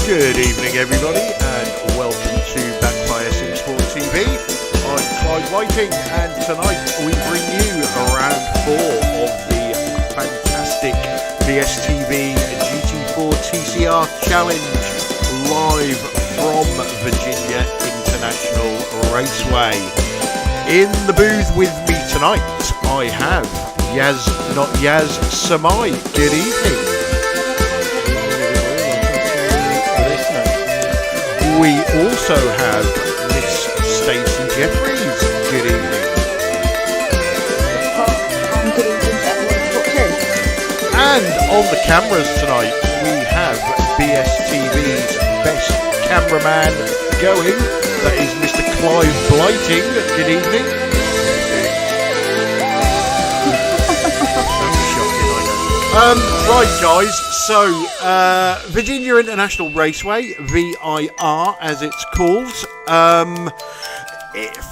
Good evening, everybody, and welcome to Backfire Simsport TV. I'm Clyde Whiting, and tonight we bring you round 4 of the fantastic BSTV GT4 TCR Challenge live from Virginia International Raceway. In the booth with me tonight, I have Yaz, not Yaz, Samai. Good evening. We also have Miss Stacey Jeffries. Good evening. Good evening, everyone. And on the cameras tonight, we have BSTV's best cameraman going. That is Mr. Clive Blighting. Good evening. That's shocking, I know. Right, guys. So, Virginia International Raceway, VIR as it's called.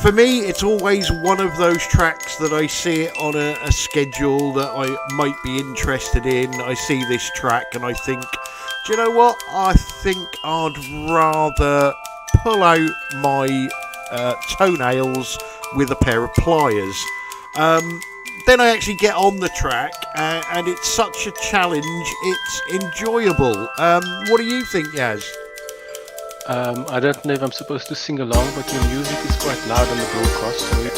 For me, it's always one of those tracks that I see it on a schedule that I might be interested in. I see this track and I think, do you know what? I think I'd rather pull out my toenails with a pair of pliers. Then I actually get on the track, and it's such a challenge. It's enjoyable. What do you think, Yaz? I don't know if I'm supposed to sing along, but your music is quite loud on the broadcast. So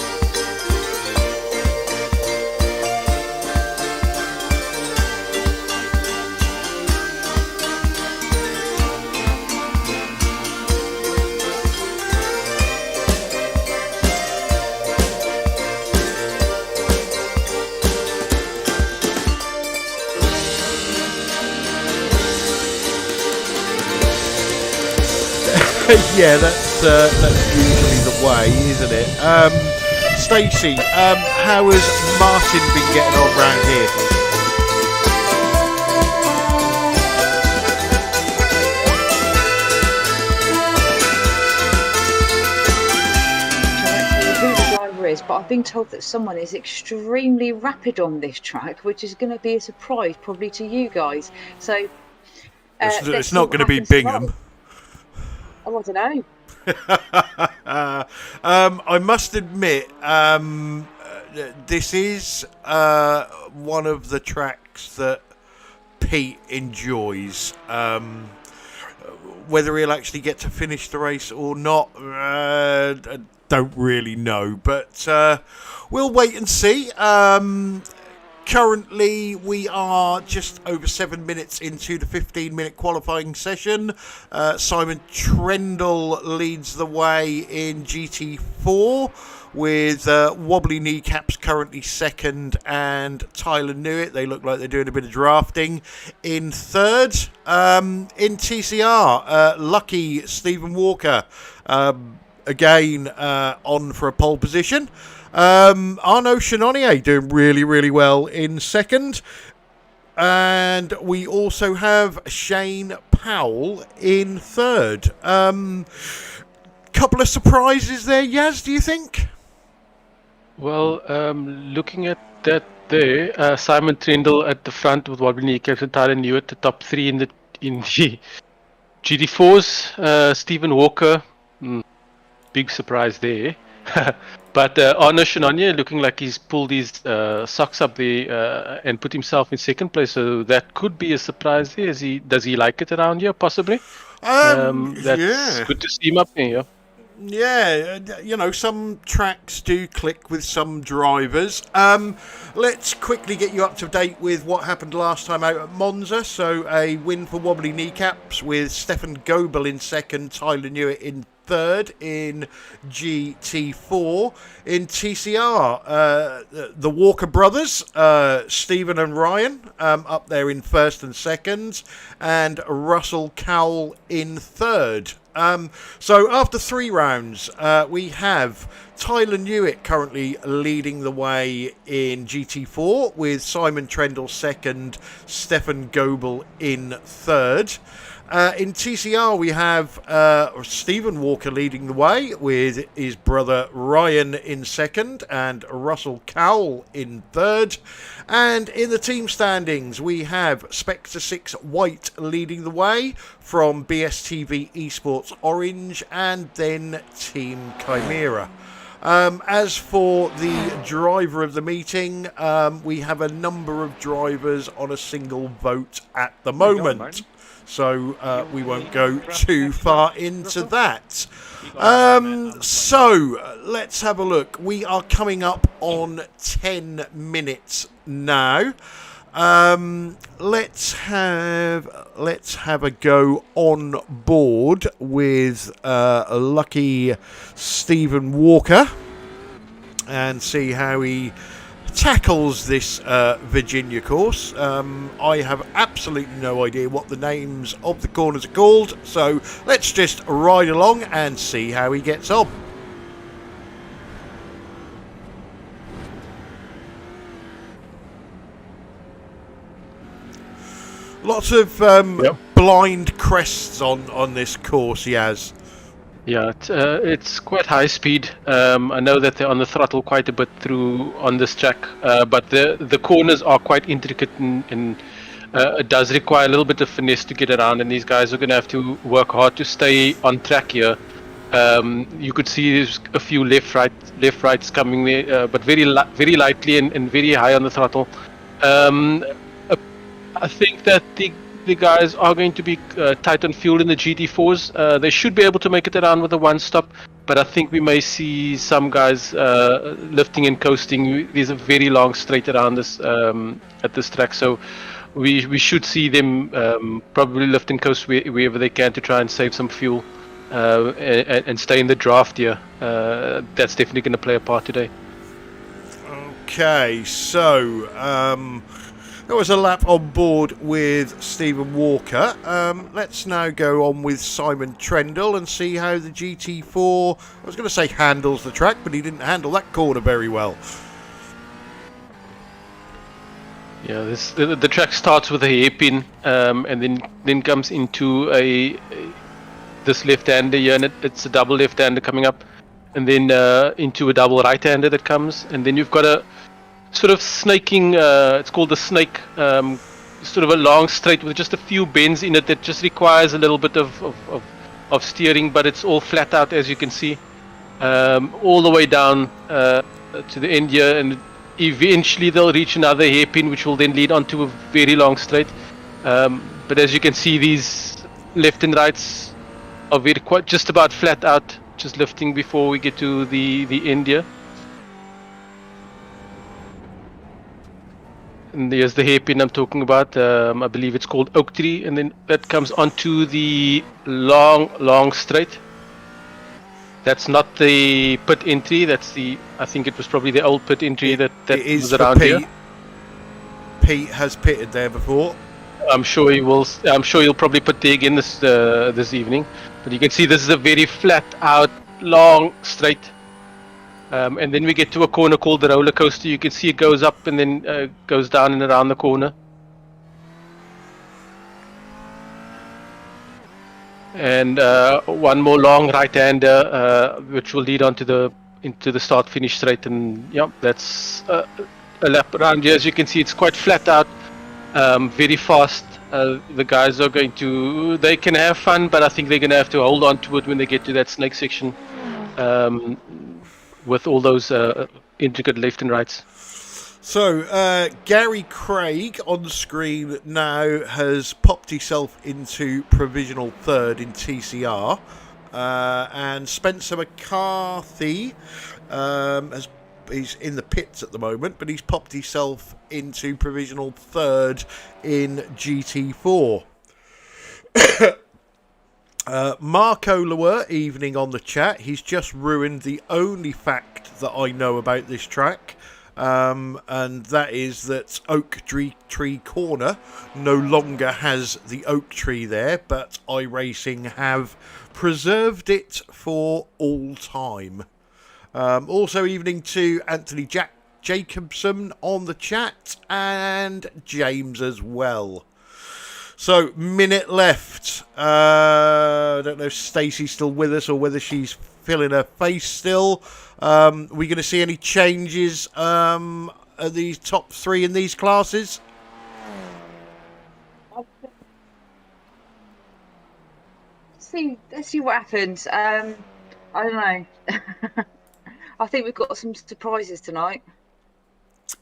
yeah, that's usually the way, isn't it? Stacey, how has Martin been getting on round here? I don't know who the driver is, but I've been told that someone is extremely rapid on this track, which is going to be a surprise probably to you guys. So It's not going to be Bingham. Oh, I don't know. I must admit, this is one of the tracks that Pete enjoys. Whether he'll actually get to finish the race or not, I don't really know. But we'll wait and see. Currently, we are just over 7 minutes into the 15-minute qualifying session. Simon Trendle leads the way in GT4 with Wobbly Kneecaps currently second and Tyler Newitt. They look like they're doing a bit of drafting in third. In TCR, lucky Stephen Walker again on for a pole position. Arnaud Chenonnier doing really, really well in second. And we also have Shane Powell in third. Couple of surprises there, Yaz, do you think? well, looking at that there, Simon Trendle at the front with Wobbly Kneecaps and Tyler Newitt, the top 3 in the GT4s. Stephen Walker, big surprise there. But Arnaud Chenonnier looking like he's pulled his socks up there and put himself in second place, so that could be a surprise there. Does he like it around here, possibly? That's good to see him up here. Yeah, you know, some tracks do click with some drivers. Let's quickly get you up to date with what happened last time out at Monza. So a win for Wobbly Kneecaps with Stefan Goebel in second, Tyler Newitt in third in GT4. In TCR, the Walker brothers, Stephen and Ryan, up there in first and second, and Russell Cowell in third. So after 3 rounds, we have Tyler Newitt currently leading the way in GT4 with Simon Trendle second, Stefan Goebel in third. In TCR, we have Stephen Walker leading the way with his brother Ryan in second and Russell Cowell in third. And in the team standings, we have Spectre 6 White leading the way from BSTV Esports Orange and then Team Chimera. As for the driver of the meeting, we have a number of drivers on a single vote at the moment. So we won't go too far into that. So let's have a look. We are coming up on 10 minutes now. Let's have a go on board with a lucky Stephen Walker and see how he tackles this Virginia course. I have absolutely no idea what the names of the corners are called, so let's just ride along and see how he gets on. Lots of blind crests on this course he has. Yeah, it's quite high speed. I know that they're on the throttle quite a bit through on this track, but the corners are quite intricate and it does require a little bit of finesse to get around, and these guys are going to have to work hard to stay on track here. You could see there's a few left rights coming there, but very lightly and very high on the throttle. I think that the guys are going to be tight on fuel in the GT4s. They should be able to make it around with a one-stop, but I think we may see some guys lifting and coasting. There's a very long straight around this at this track, so we should see them probably lift and coast wherever they can to try and save some fuel and stay in the draft here. That's definitely going to play a part today. Okay, so there was a lap on board with Stephen Walker. Let's now go on with Simon Trendle and see how the GT4, I was going to say handles the track, but he didn't handle that corner very well. Yeah, the track starts with a hairpin and then comes into this left-hander here, and it's a double left-hander coming up, and then into a double right-hander that comes, and then you've got a sort of snaking, it's called the snake, sort of a long straight with just a few bends in it that just requires a little bit of steering, but it's all flat out, as you can see, all the way down to the end here, and eventually they'll reach another hairpin which will then lead onto a very long straight, but as you can see, these left and rights are quite just about flat out, just lifting before we get to the end here. And there's the hairpin I'm talking about. I believe it's called Oak Tree, and then that comes onto the long straight. That's not the pit entry. That's I think it was probably the old pit entry that was around here. Pete has pitted there before. I'm sure he will. I'm sure he'll probably put there again this evening. But you can see this is a very flat out long straight. And then we get to a corner called the roller coaster. You can see it goes up and then goes down and around the corner. And one more long right-hander, which will lead onto into the start-finish straight. And yeah, that's a lap around here. As you can see, it's quite flat out, very fast. The guys are they can have fun, but I think they're going to have to hold on to it when they get to that snake section. With all those intricate left and rights. So, Gary Craig on the screen now has popped himself into provisional third in TCR. And Spencer McCarthy, he's in the pits at the moment, but he's popped himself into provisional third in GT4. Marco Lower, evening on the chat. He's just ruined the only fact that I know about this track, and that is that Oak Tree Corner no longer has the oak tree there, but iRacing have preserved it for all time. Also evening to Anthony Jacobson on the chat, and James as well. So, minute left. I don't know if Stacey's still with us or whether she's filling her face still. Are we going to see any changes at these top 3 in these classes? Let's see what happens. I don't know. I think we've got some surprises tonight.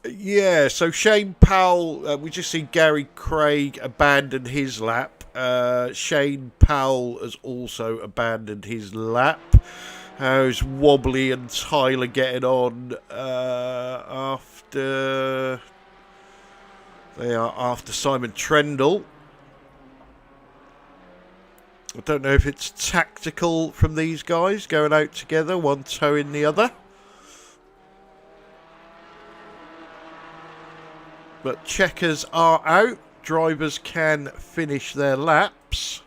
Yeah, so Shane Powell, we just see Gary Craig abandon his lap. Shane Powell has also abandoned his lap. How's Wobbly and Tyler getting on after... They are after Simon Trendle. I don't know if it's tactical from these guys going out together, one towing the other. But checkers are out. Drivers can finish their laps.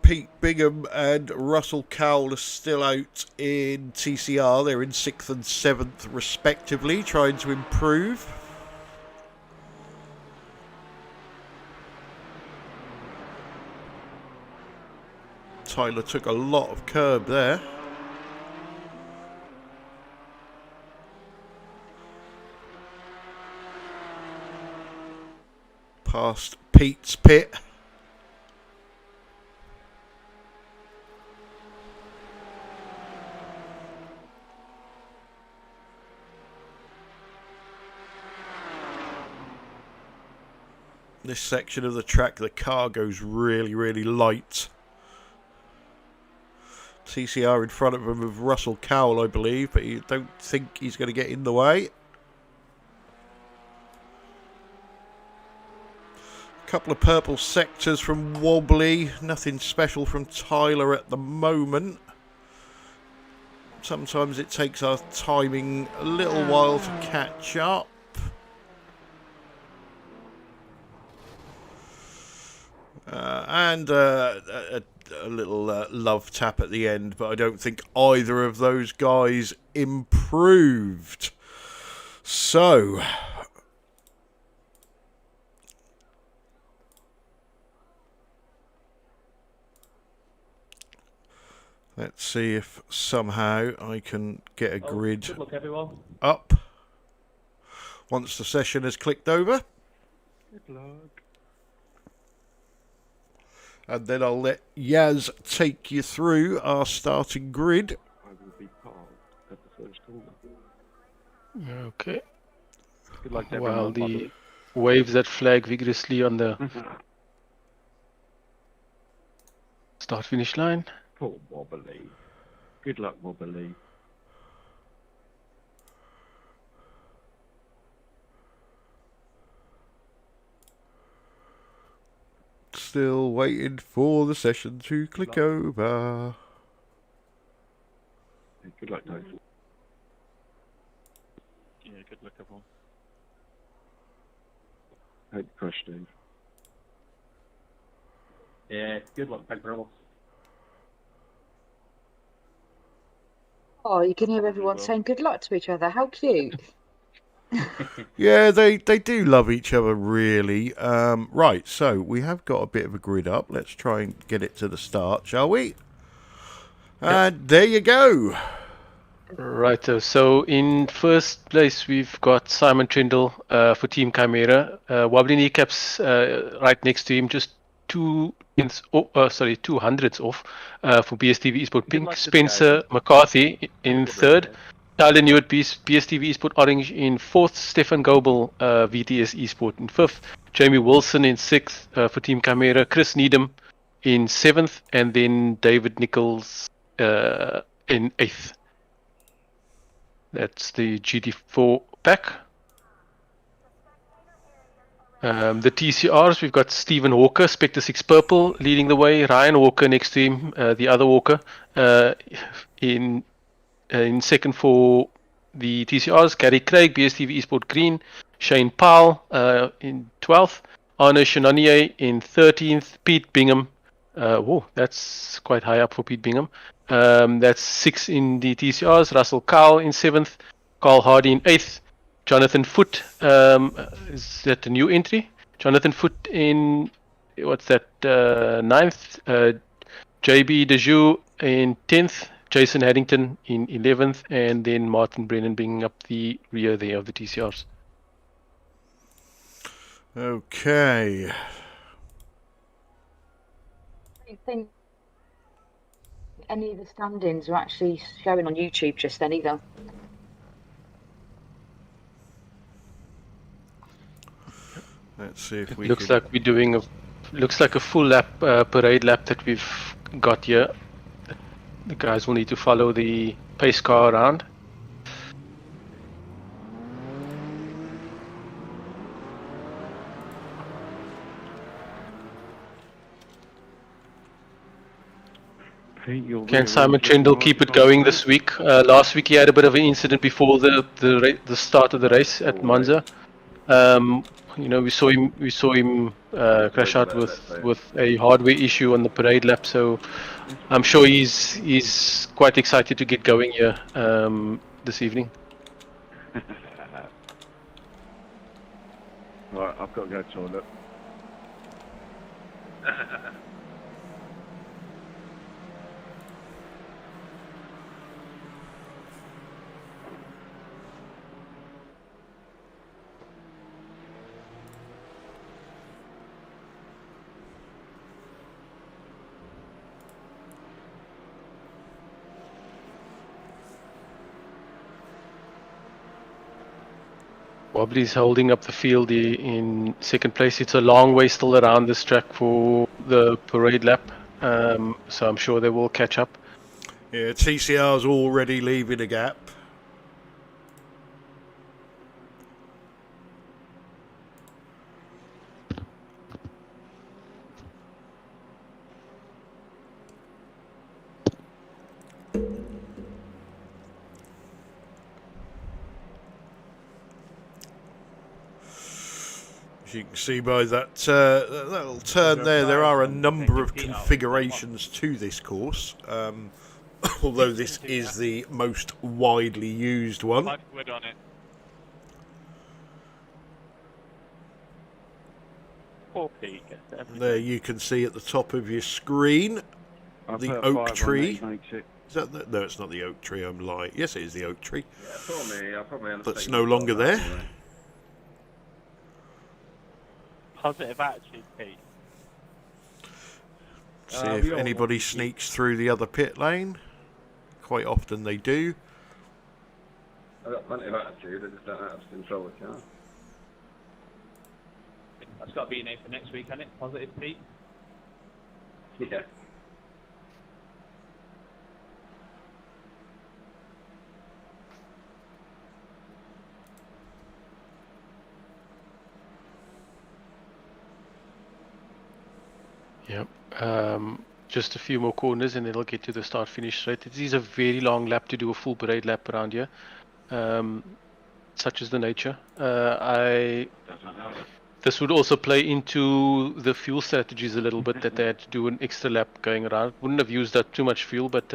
Pete Bingham and Russell Cowell are still out in TCR. They're in 6th and 7th respectively, trying to improve. Tyler took a lot of curb there. Past Pete's pit. This section of the track, the car goes really, really light. TCR in front of him with Russell Cowell, I believe, but you don't think he's going to get in the way. A couple of purple sectors from Wobbly. Nothing special from Tyler at the moment. Sometimes it takes our timing a little while to catch up. And a little love tap at the end, but I don't think either of those guys improved. So, let's see if somehow I can get a grid Good luck, everyone. up once the session has clicked over. Good luck. And then I'll let Yaz take you through our starting grid. I will be part at the first corner. Okay. Good luck, to While everyone. the waves that flag vigorously on the start-finish line. Poor Wobbly. Good luck, Wobbly. Still waiting for the session to click over. Good luck, Dave. Yeah, good luck, everyone. Hope you crush, Dave. Yeah, good luck, Big Brother. Oh, you can hear everyone saying good luck to each other. How cute. Yeah, they do love each other, really. Right, so we have got a bit of a grid up. Let's try and get it to the start, shall we? And there you go. Right, so in first place we've got Simon Trindle for Team Chimera. Wobbly Kneecaps right next to him, just 200ths off for BSTV Esport Pink. luck to the Spencer guys. McCarthy in third. Tyler Newitt, BSTV Esport Orange in fourth. Stefan Goebel, VTS Esport in fifth. Jamie Wilson in sixth for Team Chimera. Chris Needham in seventh. And then David Nichols in eighth. That's the GT4 pack. The TCRs, we've got Stephen Walker, Spectre 6 Purple, leading the way. Ryan Walker next to him, the other Walker, in second for the TCRs. Gary Craig, BSTV Esport Green. Shane Powell in 12th. Arno Chenonier in 13th. Pete Bingham Whoa, that's quite high up for Pete Bingham. That's 6 in the TCRs. Russell Cowell in 7th. Carl Hardy in 8th. Jonathan Foote, is that a new entry? Jonathan Foote in, what's that, 9th. JB Dejoux in 10th. Jason Haddington in 11th. And then Martin Brennan bringing up the rear there of the TCRs. Okay. I think any of the stand-ins are actually showing on YouTube just then either. Let's see if we Looks can... like we're doing a full lap, parade lap that we've got here. The guys will need to follow the pace car around. Can Simon Trendle keep it going this week? Last week he had a bit of an incident before the start of the race at Monza. You know, we saw him crash out with a hardware issue on the parade lap. So I'm sure he's quite excited to get going here this evening. Right, I've got to go toilet. Wobbly's holding up the field in second place. It's a long way still around this track for the parade lap, so I'm sure they will catch up. Yeah, TCR's already leaving a gap. As you can see by that little turn there are a number of configurations to this course. Although this is the most widely used one. There you can see at the top of your screen the oak tree. Is that no, it's not the oak tree, I'm lying. Yes, it is the oak tree. That's no longer there. Positive attitude, Pete. See if anybody sneaks through the other pit lane. Quite often they do. I've got plenty of attitude, I just don't know how to control the car. That's got to be your name for next week, hasn't it? Positive Pete. Yeah. Yep. Just a few more corners and then it'll get to the start-finish straight. It is a very long lap to do a full parade lap around here. Such is the nature. This would also play into the fuel strategies a little bit, that they had to do an extra lap going around. Wouldn't have used up too much fuel, but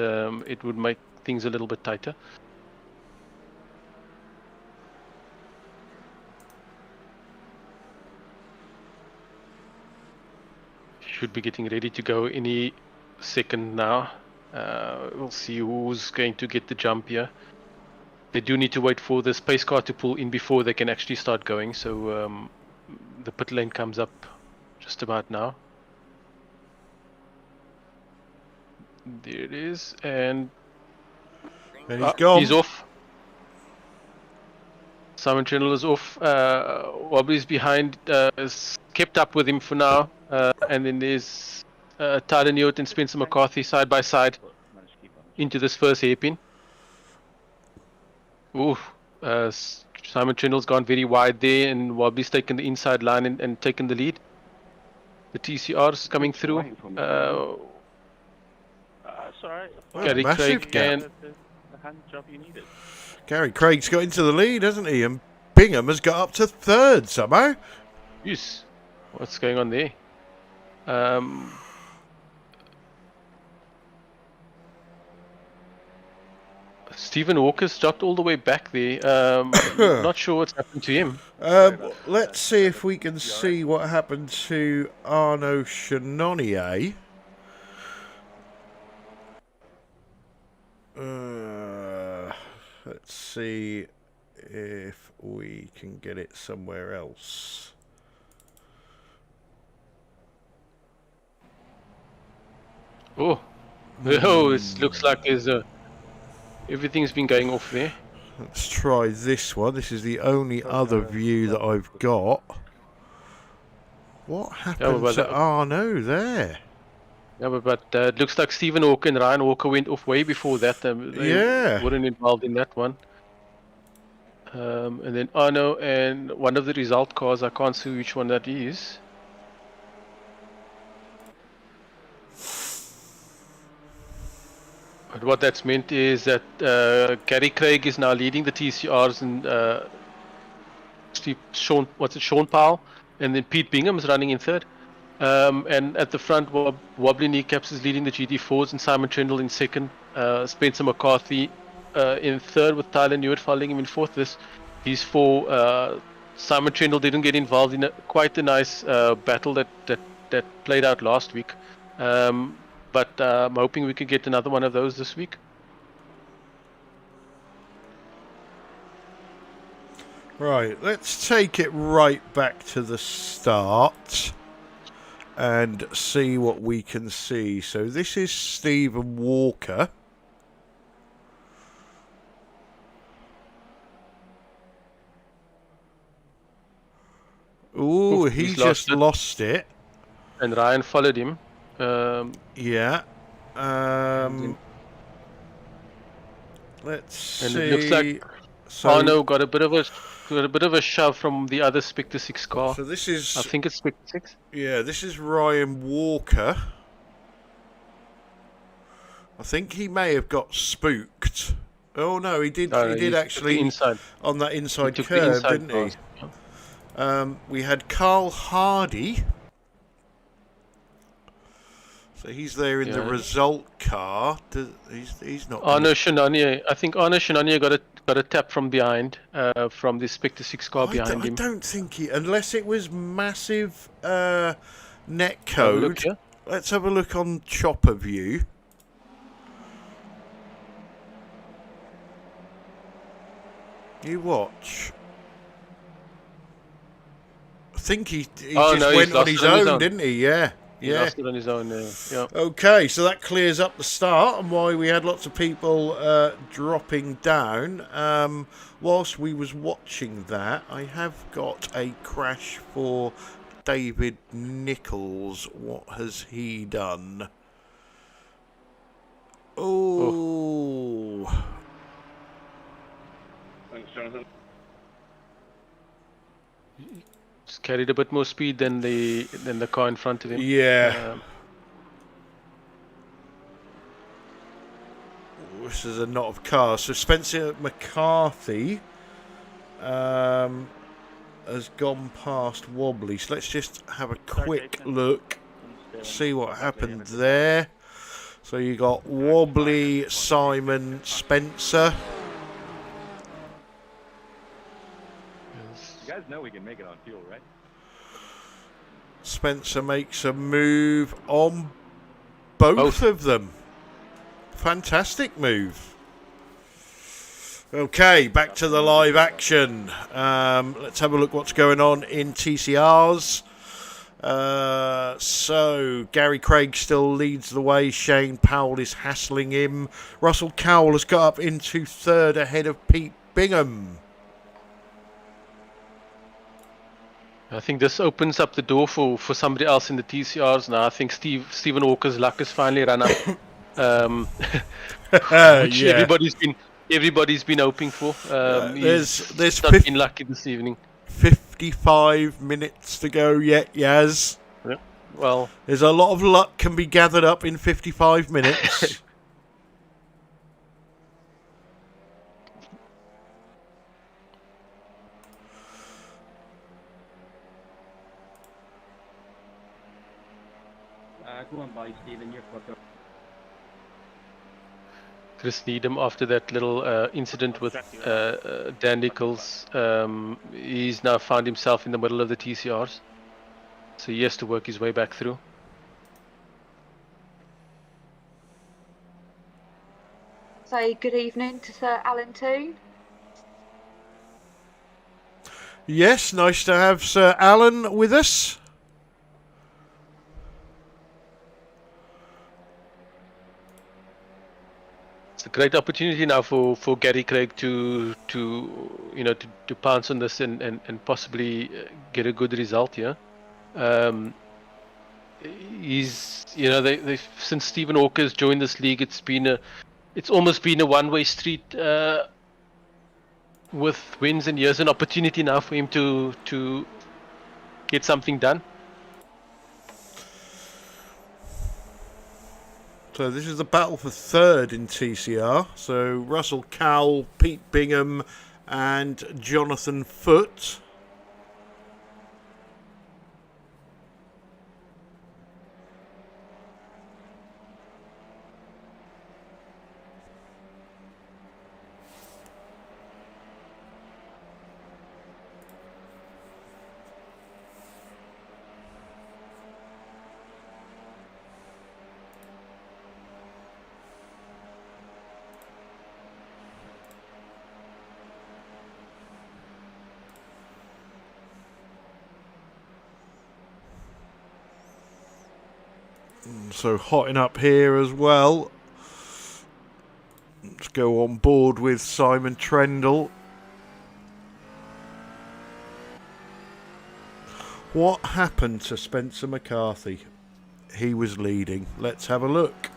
it would make things a little bit tighter. Should be getting ready to go any second now. We'll see who's going to get the jump here. They do need to wait for the space car to pull in before they can actually start going, so the pit lane comes up just about now. There it is, and he's gone. He's off. Simon Trendle is off. Wobbly's behind, is kept up with him for now. And then there's Tyler Newt and Spencer McCarthy side by side into this first hairpin. Ooh, Simon Trendle's gone very wide there, and Wobbly's taken the inside line and taken the lead. The TCR's coming through. Sorry. Gary Craig and the hand job you needed. Gary Craig's got into the lead, hasn't he? And Bingham has got up to third somehow. Yes. What's going on there? Stephen Walker's dropped all the way back there. Not sure what's happened to him. Let's see if we can see what happened to Arnaud Chenonnier. Let's see if we can get it somewhere else. Oh, oh, it looks like there's everything's been going off there. Let's try this one. This is the only other view that I've got. What happened to Arnaud there? Yeah, but it looks like Stephen Walker and Ryan Walker went off way before that. They weren't involved in that one. And then Arnaud and one of the result cars, I can't see which one that is. But what that's meant is that Gary Craig is now leading the TCRs, and Sean Powell, and then Pete Bingham is running in third. And at the front, Wobbly Kneecaps is leading the GT4s, and Simon Trendle in second. Spencer McCarthy in third, with Tyler Newitt following him in fourth. These four, Simon Trendle didn't get involved in quite a nice battle that played out last week. But I'm hoping we could get another one of those this week. Right, let's take it right back to the start and see what we can see. So this is Stephen Walker. Ooh, he just lost it. And Ryan followed him. Yeah. Let's see. And it looks like Arnaud got a bit of a shove from the other Spectre 6 car. So this is, I think it's Spectre 6. Yeah, this is Ryan Walker. I think he may have got spooked. Oh no, he did. He did actually on that inside curve, didn't he? We had Carl Hardy. So he's there in the result car. He's not. Arnaud Chenonnier. I think Arnaud Chenonnier got a tap from behind, from the Spectre 6 car behind him. I don't think he, unless it was massive net code. Let's have a look on chopper view. You watch. I think he just went on his own, didn't he? Yeah. He lost it on his own. Yeah. Okay, so that clears up the start and why we had lots of people dropping down. Whilst we was watching that, I have got a crash for David Nichols. What has he done? Oh. Thanks, Jonathan. Just carried a bit more speed than the car in front of him. Yeah. This is a knot of cars. So Spencer McCarthy has gone past Wobbly. So let's just have a quick look, see what happened there. So you got Wobbly, Simon, Spencer. You guys know we can make it on fuel, right? Spencer makes a move on both of them. Fantastic move. Okay, back to the live action. Let's have a look what's going on in TCRs. So Gary Craig still leads the way. Shane Powell is hassling him. Russell Cowell has got up into third ahead of Pete Bingham. I think this opens up the door for somebody else in the TCRs now. I think Stephen Walker's luck has finally run up. Which everybody's been hoping for. There's not been lucky this evening. 55 minutes to go yet, Yaz. Yeah. Well, there's a lot of luck can be gathered up in 55 minutes. Go on by, Stephen. You're fucked up. Chris Needham, after that little incident with Dan Nichols, he's now found himself in the middle of the TCRs. So he has to work his way back through. Say good evening to Sir Alan Toon. Yes, nice to have Sir Alan with us. It's a great opportunity now for Gary Craig to pounce on this and possibly get a good result here. He's they since Stephen Walker's joined this league, it's almost been a one-way street with wins, and here's an opportunity now for him to get something done. So this is the battle for third in TCR. So Russell Cowell, Pete Bingham and Jonathan Foote. So hotting up here as well. Let's go on board with Simon Trendle. What happened to Spencer McCarthy? He was leading. Let's have a look.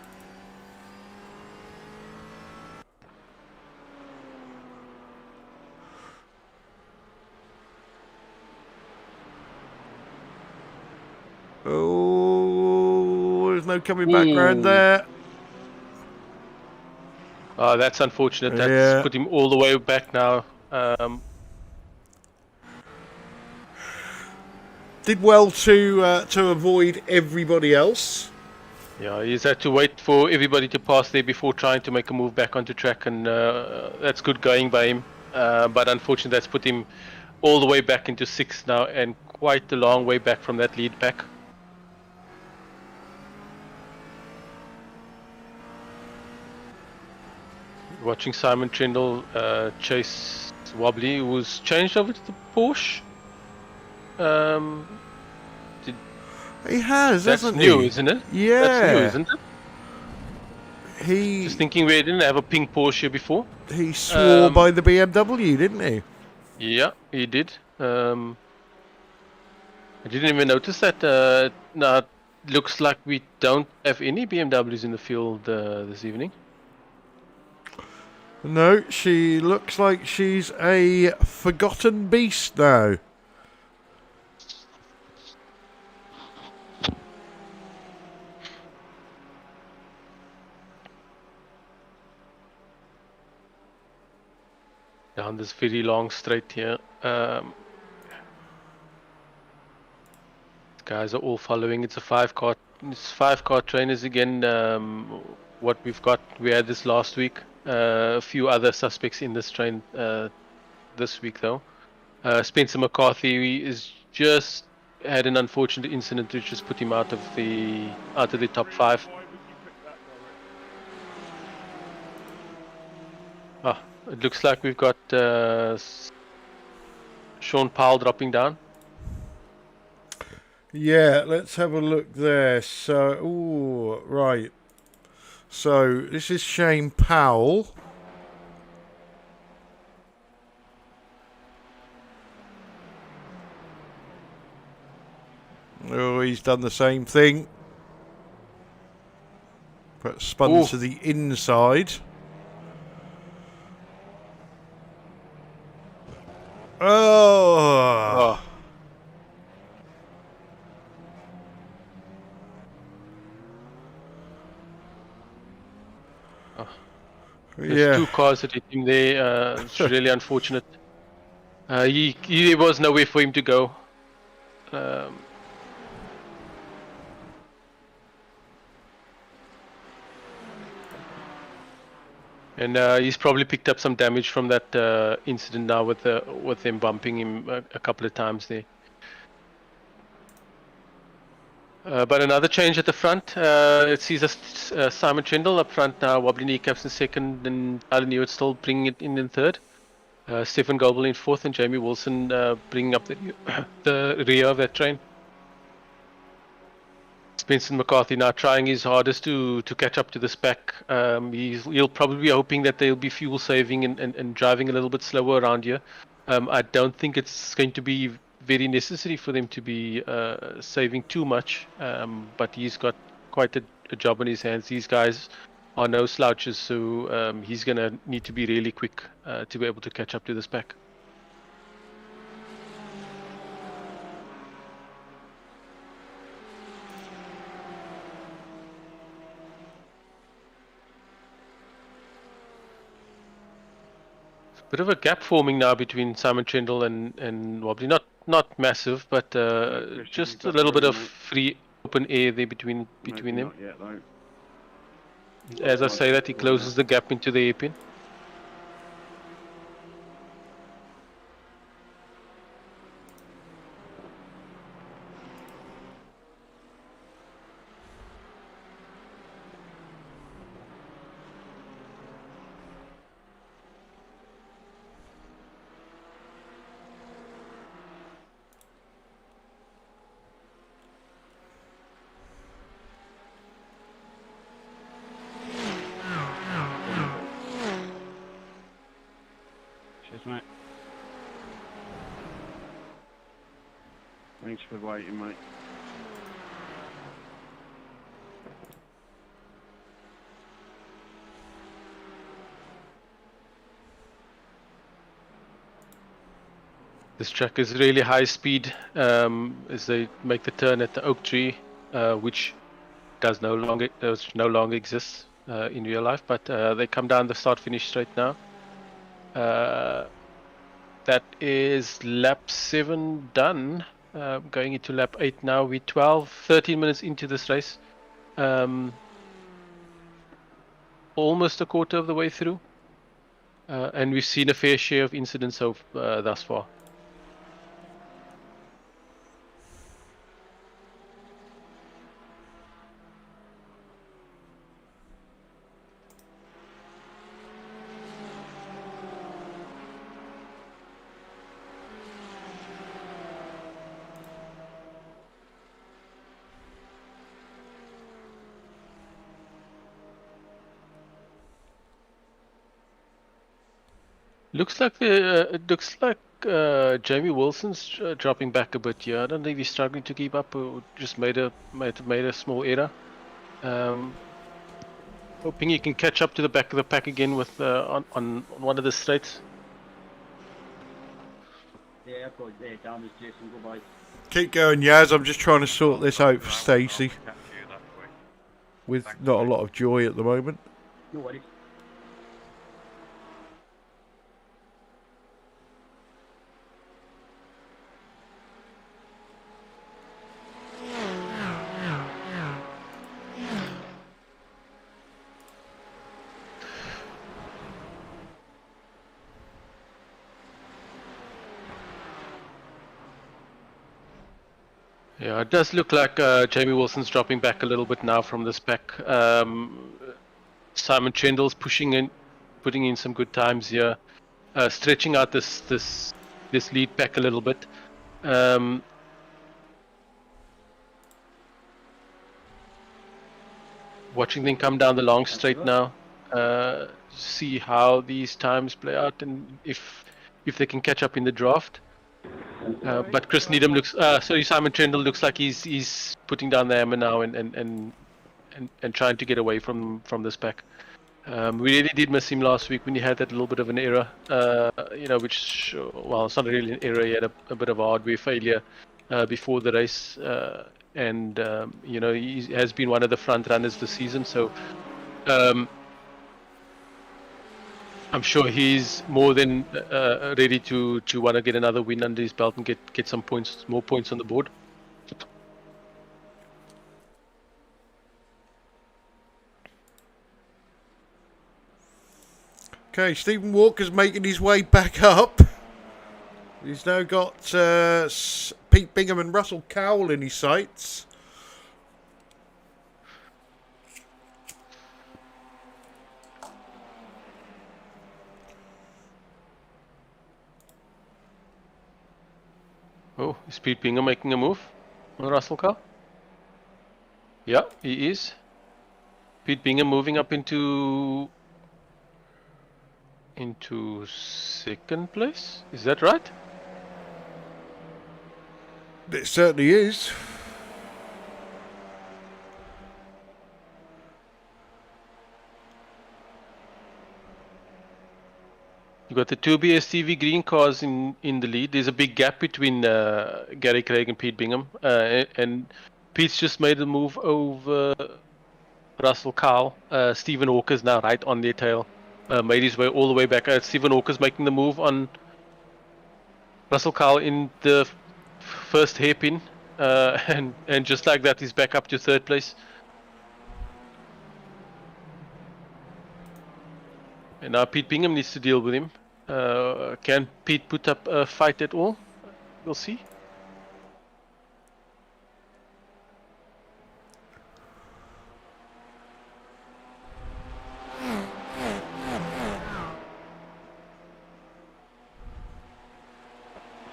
Oh, there's no coming back round there. Oh, that's unfortunate. That's put him all the way back now. Did well to avoid everybody else. Yeah, he's had to wait for everybody to pass there before trying to make a move back onto track, and that's good going by him. But unfortunately, that's put him all the way back into sixth now, and quite a long way back from that lead pack. Watching Simon Trindle chase Wobbly, who was changed over to the Porsche. He has, that's hasn't new, he? isn't it? Yeah. That's new, isn't it? He Just thinking we didn't have a pink Porsche before. He swore by the BMW, didn't he? Yeah, he did. I didn't even notice that. Now it looks like we don't have any BMWs in the field this evening. No, she looks like she's a forgotten beast now. Down this very long straight here. Guys are all following. It's a five car trainers again. What we've got, we had this last week. A few other suspects in this train this week though. Spencer McCarthy is just had an unfortunate incident which just put him out of the top 5. Ah, it looks like we've got Sean Powell dropping down. Yeah, let's have a look there. So, ooh, right. So, this is Shane Powell. Oh, he's done the same thing. But spun to the inside. Oh. There's 2 cars that hit him there. It's really unfortunate. There was nowhere for him to go. And he's probably picked up some damage from that incident now with them bumping him a couple of times there. But another change at the front. It sees us Simon Trindle up front now, wobbly kneecaps in second, and Tyler Newitt still bringing it in third. Stephen Goebel in fourth, and Jamie Wilson bringing up the rear of that train. Spencer McCarthy now trying his hardest to catch up to this pack. He'll probably be hoping that they'll be fuel saving and driving a little bit slower around here. I don't think it's going to be very necessary for them to be saving too much, but he's got quite a job on his hands. These guys are no slouches, so he's going to need to be really quick to be able to catch up to this pack. Bit of a gap forming now between Simon Trindle and Wobbly. Not massive, but just a little bit of free open air there between them. Not yet, though. As I say that, he closes the gap into the airpin. Cheers, mate. Thanks for waiting, mate. This track is really high speed as they make the turn at the oak tree, which no longer exists in real life. But they come down the start-finish straight now. That is lap 7 done. Going into lap 8 now. We're 13 minutes into this race. Almost a quarter of the way through. And we've seen a fair share of incidents thus far. Looks like Jamie Wilson's dropping back a bit here. I don't think he's struggling to keep up, or just made a small error. Hoping he can catch up to the back of the pack again with on one of the straights. Yeah, I've got damage, Jason. Goodbye. Keep going, Yaz. I'm just trying to sort this out for Stacey. With not a lot of joy at the moment. No worries. Yeah, it does look like Jamie Wilson's dropping back a little bit now from this pack. Simon Trindle's pushing in, putting in some good times here, stretching out this lead pack a little bit. Watching them come down the long straight now, see how these times play out and if they can catch up in the draft. But Chris Needham Simon Trindle looks like he's putting down the hammer now and trying to get away from this pack. We really did miss him last week when he had that little bit of an error, which, well, it's not really an error, he had a bit of a hardware failure before the race, and he has been one of the front runners this season, so I'm sure he's more than ready to want to get another win under his belt and get some points, more points on the board. Okay, Stephen Walker's making his way back up. He's now got Pete Bingham and Russell Cowell in his sights. Oh, is Pete Bingham making a move on Russell Cowell? Yeah, he is. Pete Bingham moving up into second place. Is that right? It certainly is. You got the two BSTV green cars in the lead. There's a big gap between Gary Craig and Pete Bingham, and Pete's just made a move over Russell Cowell. Stephen Walker's now right on their tail. Made his way all the way back. Stephen Walker's making the move on Russell Cowell in the first hairpin, and just like that, he's back up to third place. And now Pete Bingham needs to deal with him. Can Pete put up a fight at all? We'll see.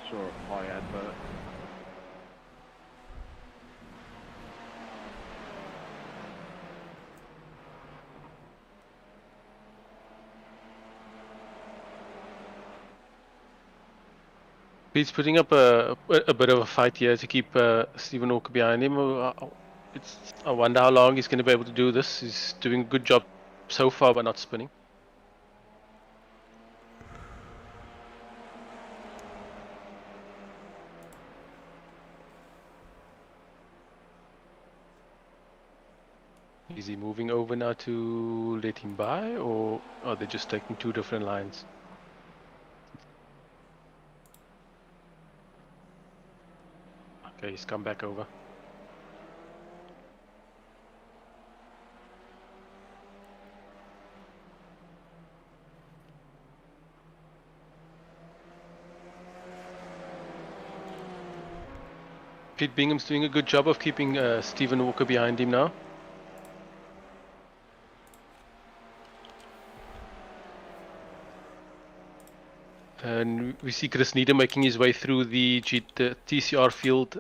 Saw my advert. Pete's putting up a bit of a fight here to keep Stephen Walker behind him. I wonder how long he's going to be able to do this. He's doing a good job so far, but not spinning. Is he moving over now to let him by, or are they just taking two different lines? Okay, he's come back over. Pete Bingham's doing a good job of keeping Stephen Walker behind him now. And we see Chris Needham making his way through the TCR field.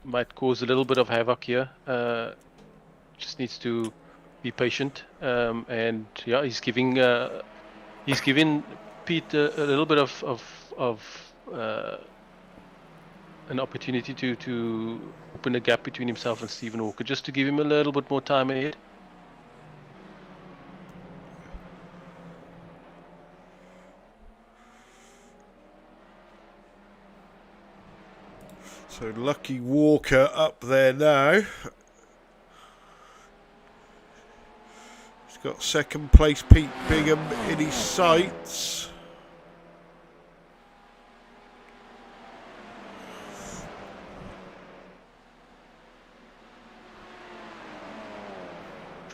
Might cause a little bit of havoc here. Just needs to be patient. And yeah, he's giving Pete a little bit of an opportunity to open a gap between himself and Stephen Walker, just to give him a little bit more time ahead. So Lucky Walker up there now. He's got second place Pete Bingham in his sights.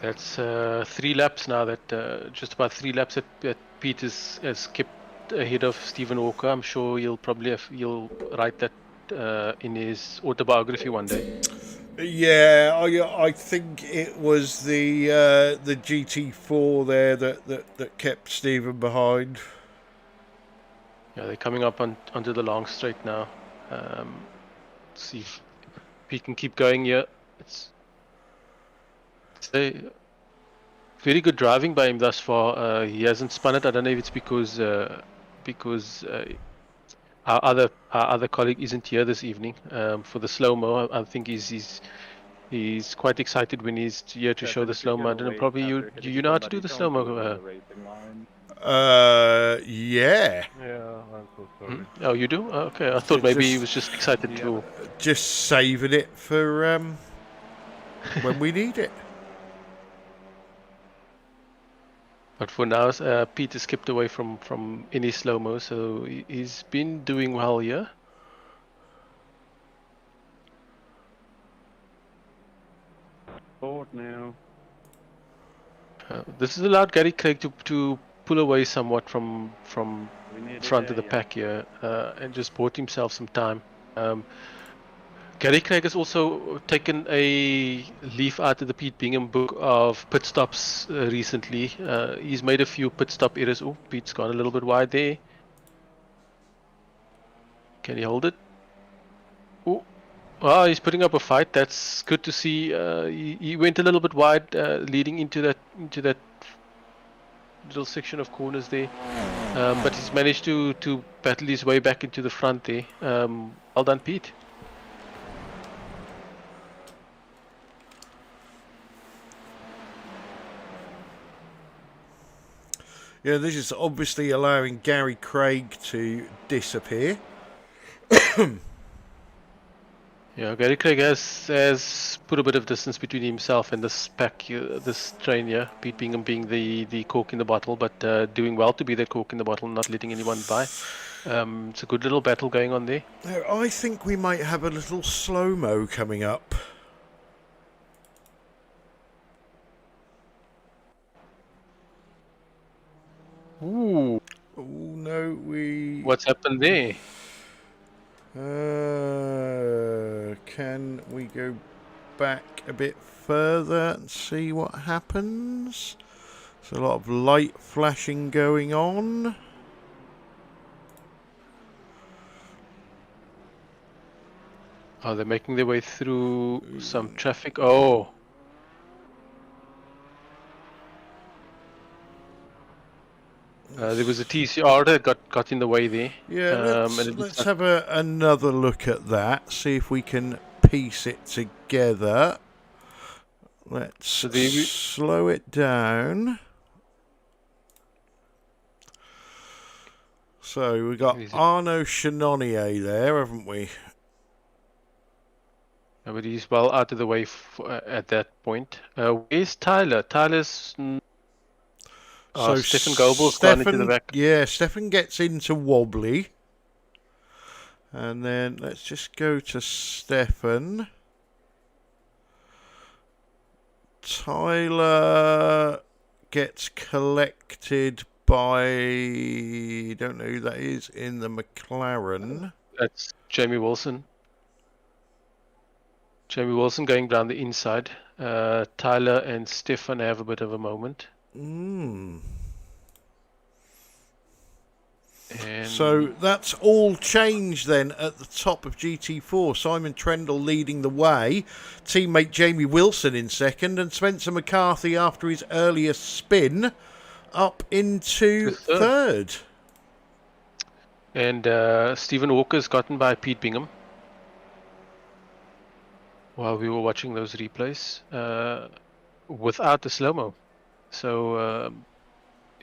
That's 3 laps now. That just about 3 laps that Pete has kept ahead of Stephen Walker. I'm sure he'll write that in his autobiography one day. Yeah, I think it was the GT4 there that kept Stephen behind. Yeah, they're coming up onto the long straight now. Let's see if Pete can keep going here. It's a very good driving by him thus far. He hasn't spun it. I don't know if it's because our other colleague isn't here this evening for the slow-mo. I think he's quite excited when he's here to show the slow-mo. I don't know, probably you know how to do the slow-mo. Yeah. Yeah, I'm so sorry. Oh, you do? Okay, I thought maybe he was just excited to. Just saving it for when we need it. But for now, Pete has kept away from any slow-mo, so he's been doing well here. Bored now. This has allowed Gary Craig to pull away somewhat from front of the pack here, and just bought himself some time. Gary Craig has also taken a leaf out of the Pete Bingham book of pit stops recently. He's made a few pit stop errors. Oh, Pete's gone a little bit wide there. Can he hold it? Oh, he's putting up a fight. That's good to see. He went a little bit wide, leading into that little section of corners there. But he's managed to battle his way back into the front there. Well done, Pete. Yeah, this is obviously allowing Gary Craig to disappear. Yeah, Gary Craig has put a bit of distance between himself and this pack, this train here. Pete Bingham being the cork in the bottle, but doing well to be the cork in the bottle, not letting anyone by. It's a good little battle going on there. I think we might have a little slow-mo coming up. Ooh. Oh, no, we... What's happened there? Can we go back a bit further and see what happens? There's a lot of light flashing going on. Oh, they're making their way through some traffic. Oh. There was a TCR that got in the way there. Yeah, let's have another look at that. See if we can piece it together. Let's slow it down. So we've got Arnaud Chenonnier there, haven't we? But he's well out of the way at that point. Where's Tyler? Tyler's... So Stefan Goebel's gone into the back. Yeah, Stefan gets into wobbly. And then let's just go to Stefan. Tyler gets collected by... don't know who that is in the McLaren. That's Jamie Wilson. Jamie Wilson going down the inside. Tyler and Stefan have a bit of a moment. So that's all changed then at the top of GT4. Simon Trendle leading the way, teammate Jamie Wilson in second, and Spencer McCarthy after his earlier spin up into third. And Stephen Walker's gotten by Pete Bingham while we were watching those replays without the slow-mo. So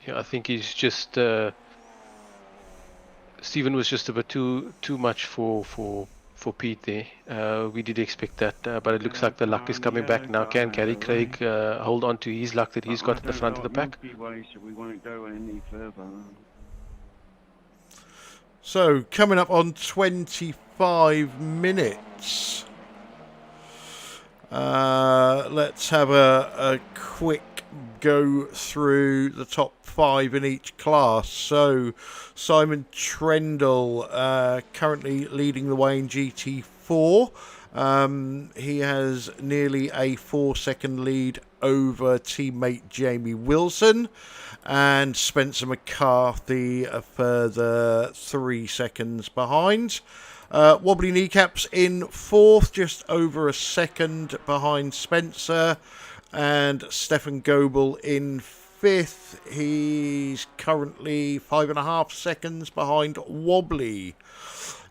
yeah, I think he's just Stephen was just a bit too much for Pete there. We did expect that, but it looks like the luck is coming back now. Can Gary Craig hold on to his luck that he's got at the front of the pack? So coming up on 25 minutes. Let's have a quick go through the top 5 in each class. So Simon Trendle currently leading the way in GT4. He has nearly a 4-second lead over teammate Jamie Wilson, and Spencer McCarthy a further 3 seconds behind. Wobbly Kneecaps in 4th, just over a second behind Spencer, and Stefan Goebel in 5th. He's currently 5.5 seconds behind Wobbly.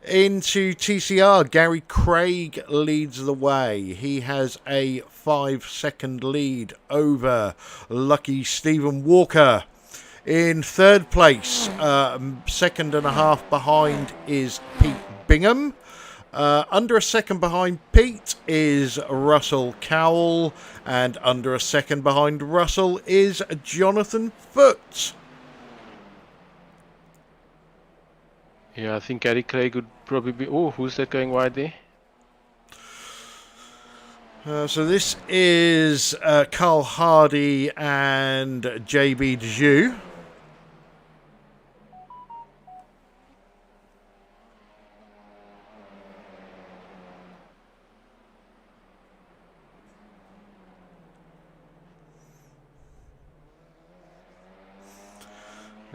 Into TCR, Gary Craig leads the way. He has a 5-second lead over lucky Stephen Walker. In 3rd place, 2.5 behind is Pete Bingham. Under a second behind Pete is Russell Cowell, and under a second behind Russell is Jonathan Foote. Yeah, I think Gary Craig would probably be... Oh, who's that going wide there? So this is Carl Hardy and JB Dejoux.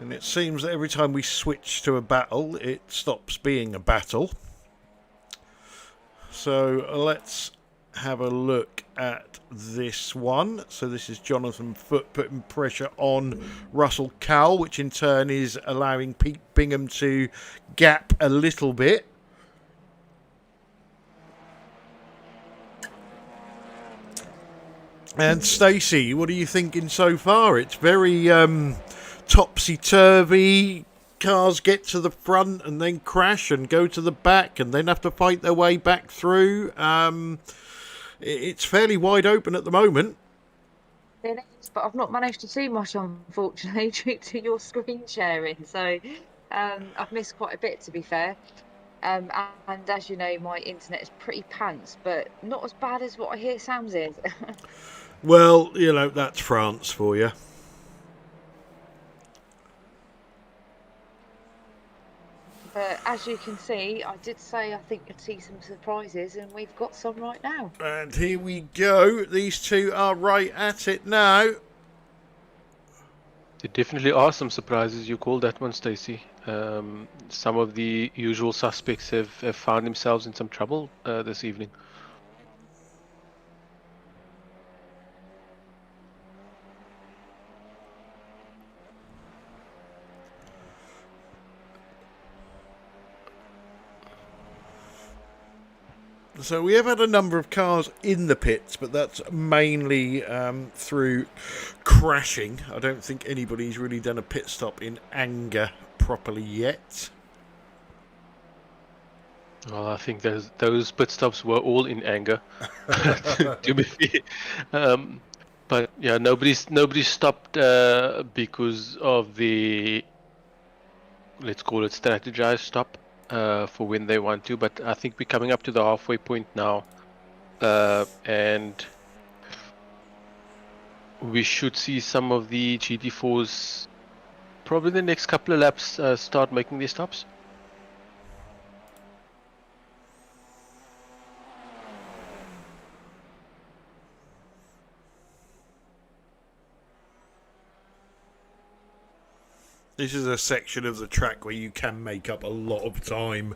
And it seems that every time we switch to a battle, it stops being a battle. So let's have a look at this one. So this is Jonathan Foote putting pressure on Russell Cowell, which in turn is allowing Pete Bingham to gap a little bit. And Stacey, what are you thinking so far? It's very topsy-turvy. Cars get to the front and then crash and go to the back and then have to fight their way back through. It's fairly wide open at the moment. It is, but I've not managed to see much, unfortunately, due to your screen sharing. So I've missed quite a bit, to be fair. And as you know, my internet is pretty pants, but not as bad as what I hear Sam's is. Well, you know, that's France for you. But as you can see, I did say I think you'd see some surprises, and we've got some right now. And here we go. These two are right at it now. There definitely are some surprises. You called that one, Stacey. Some of the usual suspects have found themselves in some trouble this evening. So we have had a number of cars in the pits, but that's mainly through crashing. I don't think anybody's really done a pit stop in anger properly yet. Well, I think those pit stops were all in anger. To be fair. But yeah, nobody stopped because of the, let's call it, strategized stop. For when they want to, but I think we're coming up to the halfway point now, and we should see some of the GT4s probably the next couple of laps start making their stops. This is a section of the track where you can make up a lot of time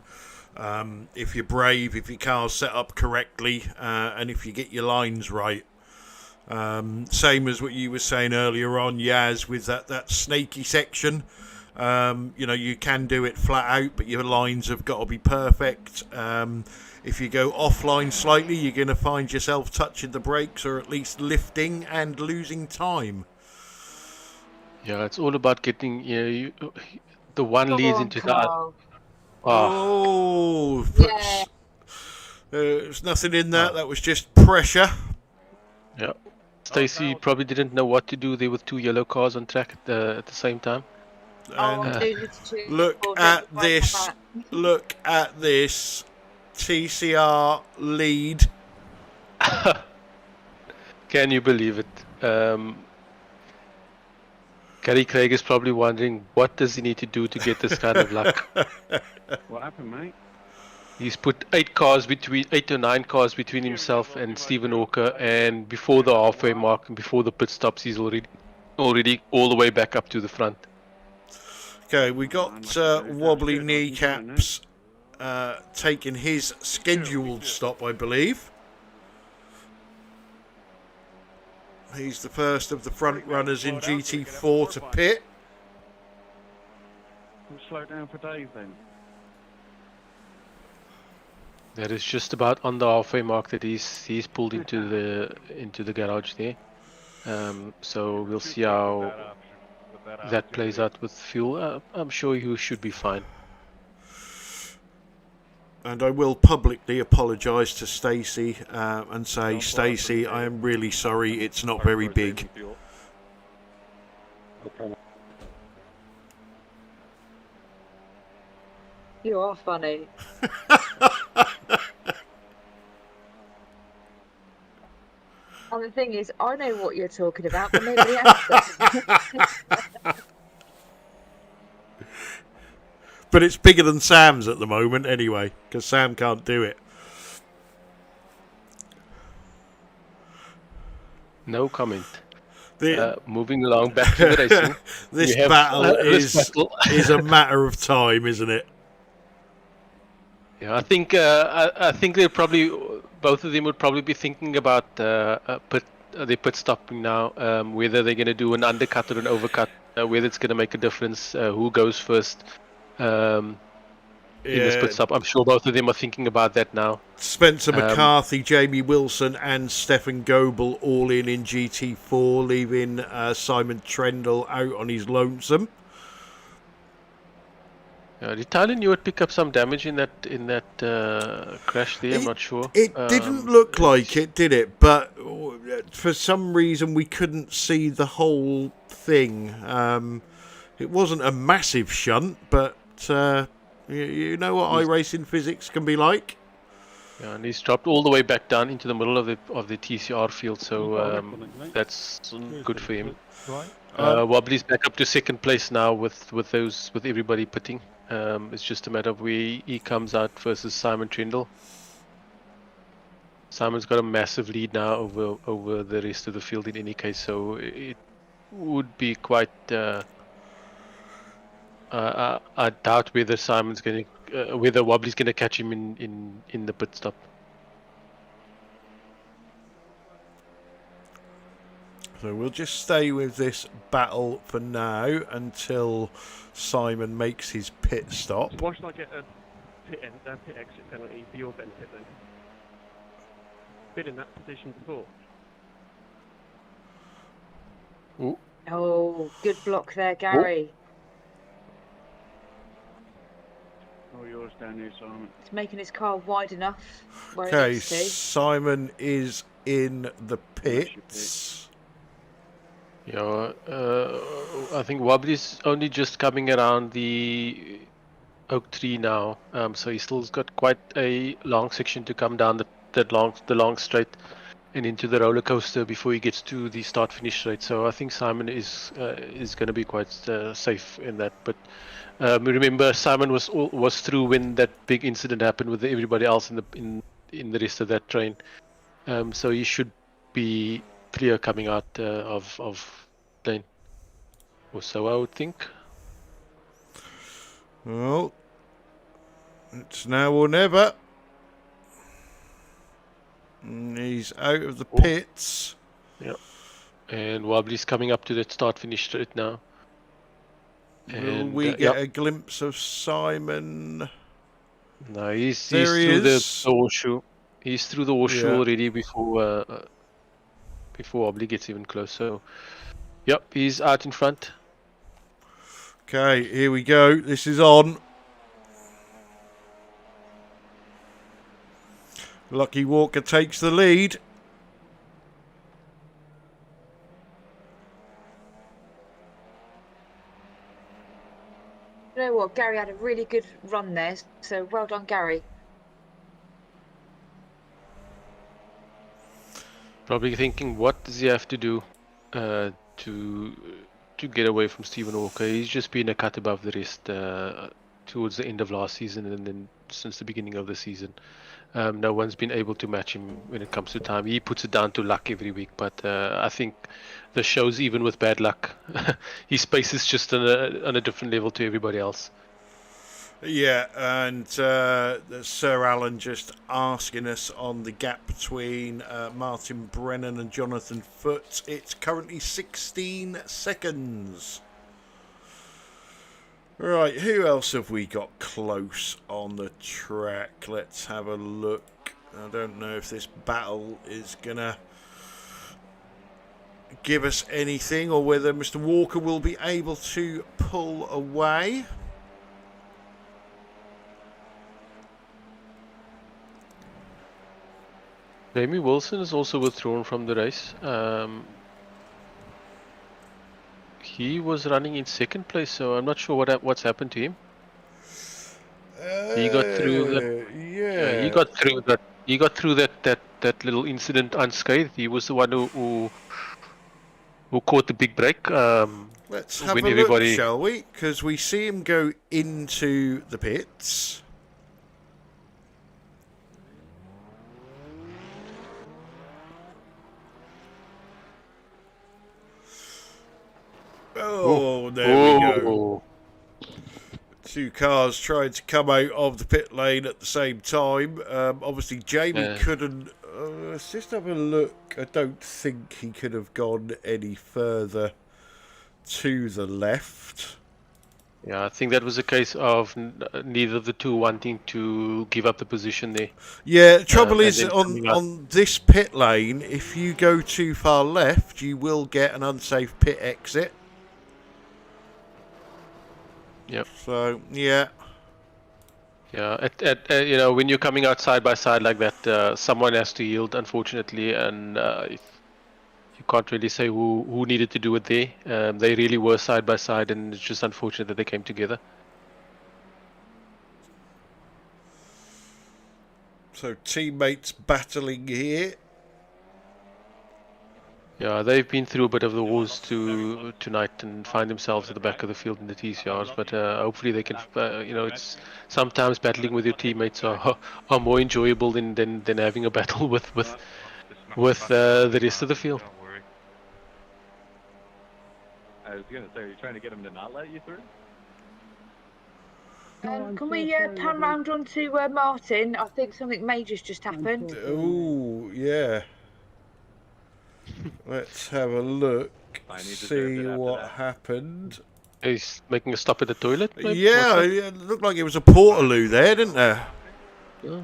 if you're brave, if your car's set up correctly, and if you get your lines right. Same as what you were saying earlier on, Yaz, with that snaky section. You know, you can do it flat out, but your lines have got to be perfect. If you go offline slightly, you're going to find yourself touching the brakes or at least lifting and losing time. Yeah, it's all about getting the one Come leads on, into the other. Carl. Oh, Yeah. there's nothing in that. That was just pressure. Yeah. Stacey probably didn't know what to do there with two yellow cars on track at the same time. And look at this. Look at this. TCR lead. Can you believe it? Gary Craig is probably wondering, what does he need to do to get this kind of luck? What happened, mate? He's put 8 to 9 cars between himself and Stephen Walker, and before the halfway mark and before the pit stops, he's already all the way back up to the front. Okay, we got wobbly kneecaps taking his scheduled stop, I believe. He's the first of the front runners in GT4 to pit. We'll slow down for Dave then. That is just about on the halfway mark that he's pulled into the garage there. So we'll see how that plays out with fuel. I'm sure he should be fine. And I will publicly apologise to Stacey and say, Stacey, I am really sorry, it's not very big. You are funny. And the thing is, I know what you're talking about, but nobody else does. But it's bigger than Sam's at the moment anyway, because Sam can't do it. No comment. moving along back to the racing. This We have, battle this is battle. is a matter of time, isn't it? Yeah, I think I think they're probably both of them would probably be thinking about their pit stopping now. Whether they're going to do an undercut or an overcut, whether it's going to make a difference, who goes first in this pit stop. I'm sure both of them are thinking about that now. Spencer McCarthy, Jamie Wilson, and Stefan Goebel all in GT4, leaving Simon Trendle out on his lonesome. Did Tyler Newitt pick up some damage in that crash there? I'm not sure. It didn't look like it, did it? But for some reason we couldn't see the whole thing. It wasn't a massive shunt, but you know what iRacing physics can be like. Yeah, and he's dropped all the way back down into the middle of the TCR field, so that's good for him. Wobbly's back up to second place now with everybody pitting. It's just a matter of where he comes out versus Simon Trindle. Simon's got a massive lead now over the rest of the field in any case, so it would be quite. I doubt whether whether Wobbly's going to catch him in the pit stop. So we'll just stay with this battle for now until Simon makes his pit stop. So why should I get a pit exit penalty for your benefit then? Been in that position before. Ooh. Oh, good block there, Gary. Oh, yours down here, Simon. It's making his car wide enough where it Okay, needs to. Simon is in the pits. Yeah, I think Wobbly's only just coming around the oak tree now, so he still's got quite a long section to come down the long straight and into the roller coaster before he gets to the start-finish straight. So I think Simon is going to be quite safe in that. But remember, Simon was through when that big incident happened with everybody else in the rest of that train. So he should be clear coming out of lane, or so I would think. Well, it's now or never. And he's out of the pits. Yeah, and Wobbly's coming up to that start-finish straight now. Will we get a glimpse of Simon? No, he's through the horseshoe. He's through the horseshoe already before Wobbly gets even close. So, yep, he's out in front. Okay, here we go. This is on. Lucky Walker takes the lead. You know what? Gary had a really good run there, so well done, Gary. Probably thinking, what does he have to do to get away from Stephen Walker? He's just been a cut above the rest towards the end of last season, and then since the beginning of the season. No one's been able to match him when it comes to time. He puts it down to luck every week, but I think the shows, even with bad luck, his pace is just on a different level to everybody else. Yeah, and Sir Alan just asking us on the gap between Martin Brennan and Jonathan Foote. It's currently 16 seconds. Right, who else have we got close on the track? Let's have a look. I don't know if this battle is going to give us anything, or whether Mr. Walker will be able to pull away. Jamie Wilson is also withdrawn from the race. He was running in second place, so I'm not sure what's happened to him. He got through that. Yeah, he got through that. He got through that little incident unscathed. He was the one who caught the big break. Let's have a look, shall we? Because we see him go into the pits. Oh, there we go. Oh. Two cars trying to come out of the pit lane at the same time. Obviously, Jamie Yeah. couldn't. Let's just have a look. I don't think he could have gone any further to the left. Yeah, I think that was a case of neither of the two wanting to give up the position there. Yeah, the trouble And is then coming up- on this pit lane, if you go too far left, you will get an unsafe pit exit. Yep. So yeah. Yeah, you know, when you're coming out side by side like that, someone has to yield, unfortunately, and you can't really say who needed to do it there. They really were side by side, and it's just unfortunate that they came together. So teammates battling here. Yeah, they've been through a bit of the wars tonight and find themselves at the back of the field in the TCRs. But hopefully they can, you know, it's sometimes battling with your teammates are more enjoyable than having a battle with the rest of the field. I was going to say, are you trying to get him to not let you through? Can we pan round onto Martin? I think something major's just happened. Oh yeah. Let's have a look. Fine, he deserved See it after what that. happened. He's making a stop at the toilet. Maybe? Yeah, What's it looked like it was a Portaloo there, didn't there? that? Yeah.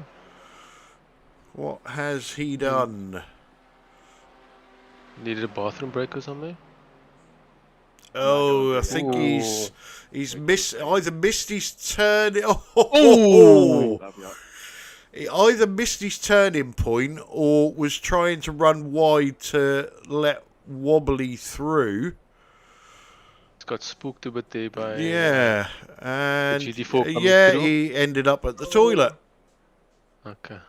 What has he done? Needed a bathroom break or something. Oh, I think Ooh. he's either missed his turn. Ooh. Love you. He either missed his turning point or was trying to run wide to let Wobbly through. It's got spooked a bit there by Yeah, and Gt4 coming yeah, through. he ended up at the toilet. Okay.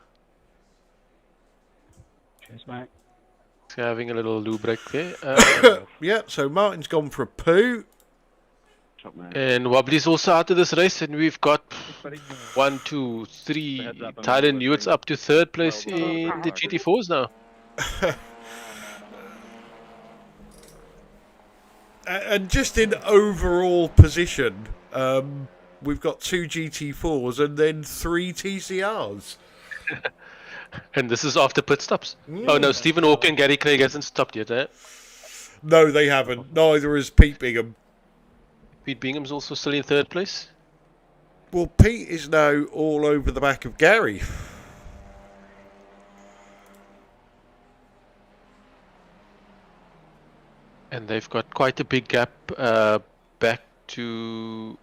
Cheers, mate. So having a little loo break there. Yeah, so Martin's gone for a poo. Top man. And Wobbly's also out of this race, and we've got 1, 2, 3. Heads up, I'm Tyler gonna Newitt's see. up to third place Well, in the GT4s now. And just in overall position, we've got 2 GT4s and then 3 TCRs. And this is after pit stops. Oh no, Stephen Walker and Gary Craig hasn't stopped yet, eh? No, they haven't. Neither has Pete Bingham. Pete Bingham's also still in third place. Well, Pete is now all over the back of Gary. And they've got quite a big gap back to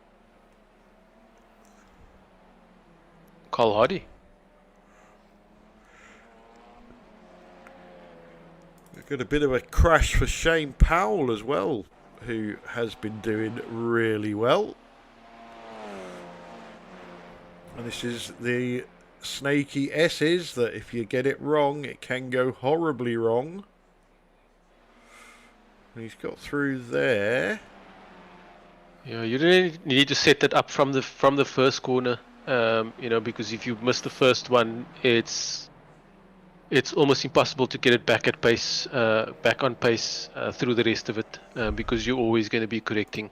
Carl Hardy. We've got a bit of a crash for Shane Powell as well, who has been doing really well. And this is the snaky S's that if you get it wrong, it can go horribly wrong. And he's got through there. Yeah, you really need to set that up from the first corner, you know, because if you miss the first one, it's almost impossible to get it back at pace, back on pace through the rest of it, because you're always going to be correcting.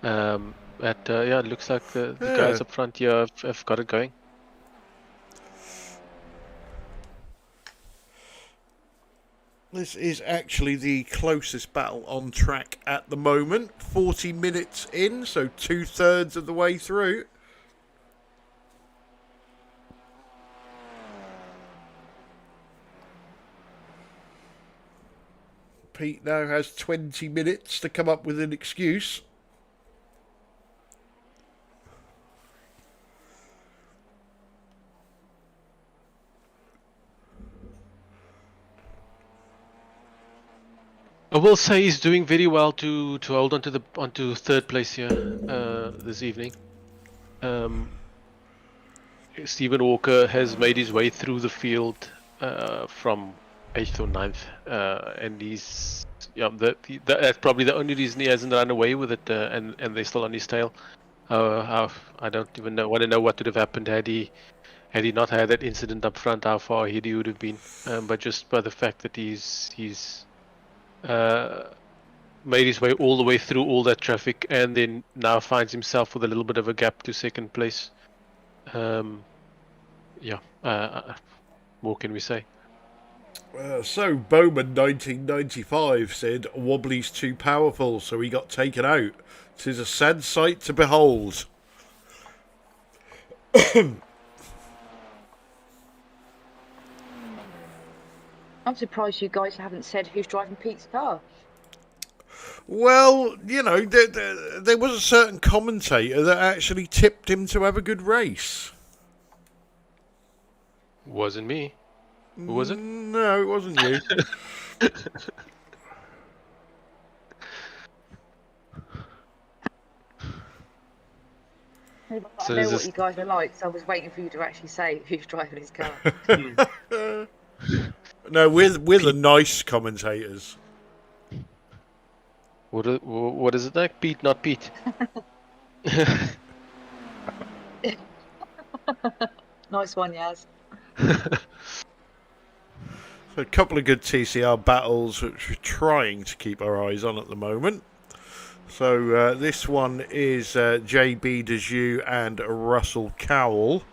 Yeah, it looks like the guys up front here have got it going. This is actually the closest battle on track at the moment. 40 minutes in, so 2/3 of the way through. Pete now has 20 minutes to come up with an excuse. I will say he's doing very well to hold onto third place here this evening. Stephen Walker has made his way through the field from 8th or 9th, and he's that's probably the only reason he hasn't run away with it, and they're still on his tail. I don't even want to know what would have happened had he not had that incident up front, how far ahead he would have been. But just by the fact that he's made his way all the way through all that traffic, and then now finds himself with a little bit of a gap to second place. Yeah, what can we say? So Bowman 1995 said Wobbly's too powerful, so he got taken out. 'Tis a sad sight to behold. I'm surprised you guys haven't said who's driving Pete's car. Well, you know, there was a certain commentator that actually tipped him to have a good race. Wasn't me. Who was it? No, it wasn't you. So I know is what this- you guys are like, so I was waiting for you to actually say who's driving his car. No, we're the nice commentators. What is it like? Pete, not Pete. Nice one, Yaz. So a couple of good TCR battles which we're trying to keep our eyes on at the moment. So this one is JB Dejoux and Russell Cowell.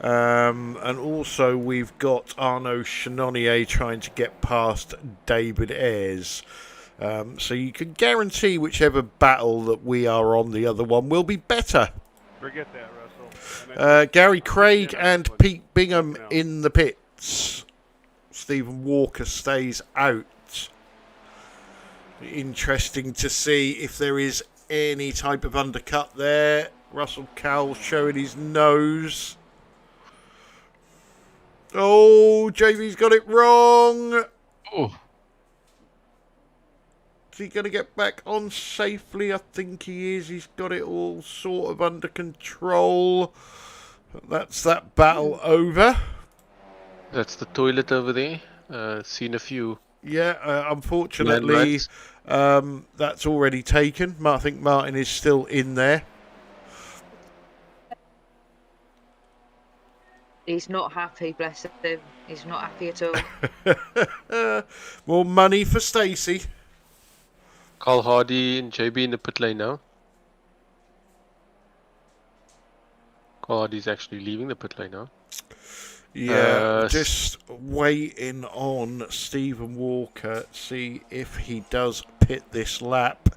And also we've got Arnaud Chenonnier trying to get past David Ayres. So you can guarantee whichever battle that we are on, the other one will be better. Forget that, Russell. Gary Craig and Pete Bingham in the pits. Stephen Walker stays out. Interesting to see if there is any type of undercut there. Russell Cowell showing his nose. Oh, JV's got it wrong. Oh, Is he going to get back on safely? I think he is. He's got it all sort of under control. That's that battle over. that's the toilet over there. Seen a few. Yeah, unfortunately, that's already taken. I think Martin is still in there. He's not happy, bless him. He's not happy at all. More money for Stacey. Carl Hardy and JB in the pit lane now. Carl Hardy's actually leaving the pit lane now. Yeah, just waiting on Stephen Walker, see if he does pit this lap.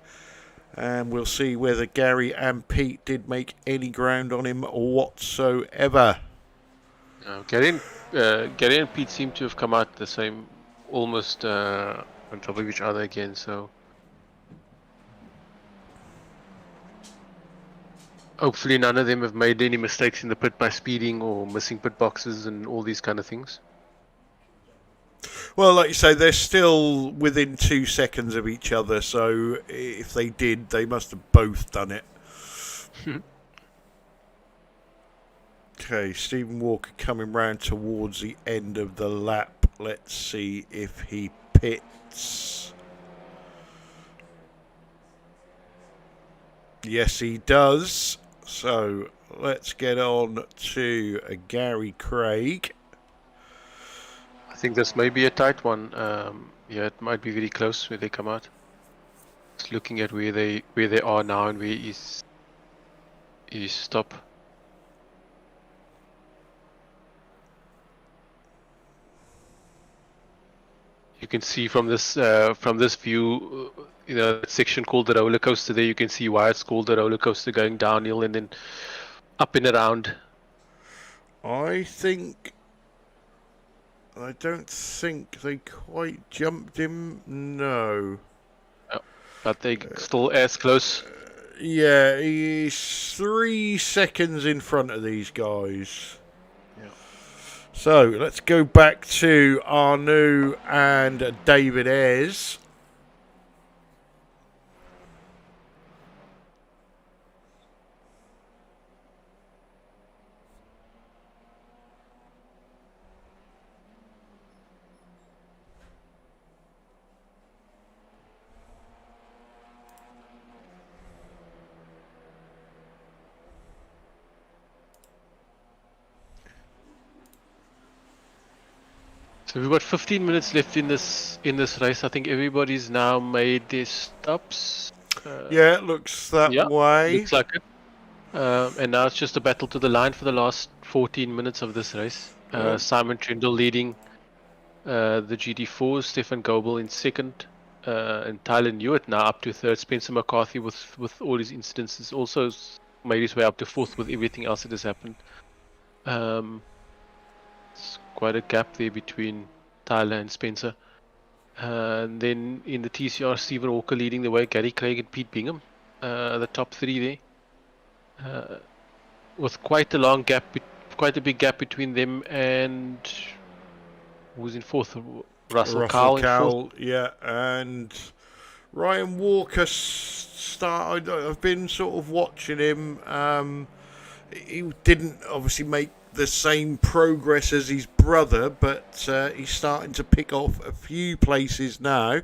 And we'll see whether Gary and Pete did make any ground on him whatsoever. Gary and Pete seem to have come out the same, almost on top of each other again. So hopefully none of them have made any mistakes in the pit by speeding or missing pit boxes and all these kind of things. Well, like you say, they're still within 2 seconds of each other, so if they did, they must have both done it. Okay, Stephen Walker coming round towards the end of the lap. Let's see if he pits. Yes, he does. So let's get on to Gary Craig. I think this may be a tight one. Yeah, it might be very close where they come out. Just looking at where they are now and where is stop. You can see from this view, you know, that section called the roller coaster. There you can see why it's called the roller coaster, going downhill and then up and around. I don't think they quite jumped him. No. But they still as close. Yeah, he's 3 seconds in front of these guys. Yeah. So let's go back to Arnaud and David Ayres. So we've got 15 minutes left in this race. I think everybody's now made their stops. Yeah, it looks that Yeah, way. looks like it. And now it's just a battle to the line for the last 14 minutes of this race. Simon Trindle leading the GT4, Stefan Goebel in second, and Tyler Newitt now up to third. Spencer McCarthy with all his incidents has also made his way up to fourth with everything else that has happened. It's quite a gap there between Tyler and Spencer. And then in the TCR, Stephen Walker leading the way, Gary Craig and Pete Bingham, the top three there, with quite a long gap, quite a big gap between them and who's in fourth? Russell Cowell in fourth. Yeah, and Ryan Walker I've been sort of watching him. He didn't obviously make the same progress as his brother, but he's starting to pick off a few places now.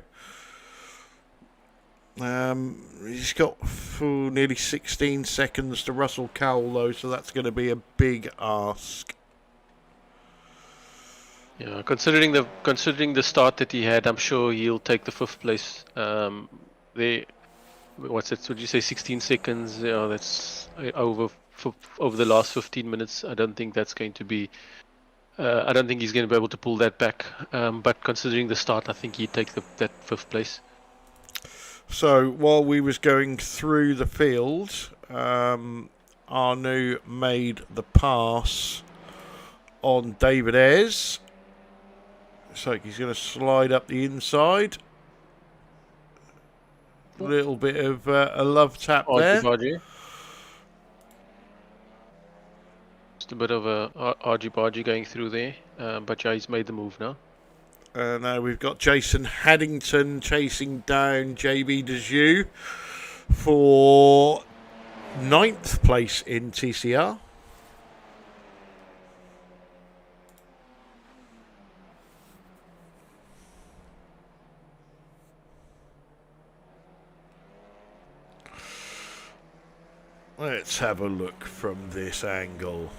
He's got nearly 16 seconds to Russell Cowell though, so that's going to be a big ask. Yeah, considering the start that he had, I'm sure he'll take the fifth place. What's it? Would you say 16 seconds? Yeah, that's over the last 15 minutes. I don't think that's going to be. I don't think he's going to be able to pull that back. But considering the start, I think he'd take that fifth place. So while we was going through the field, Arnaud made the pass on David Ayres. Looks like he's going to slide up the inside. A little bit of a love tap there. Just a bit of a argy-bargy going through there, but yeah, he's made the move now. Now we've got Jason Haddington chasing down JB Dejoux for 9th place in TCR. Let's have a look from this angle.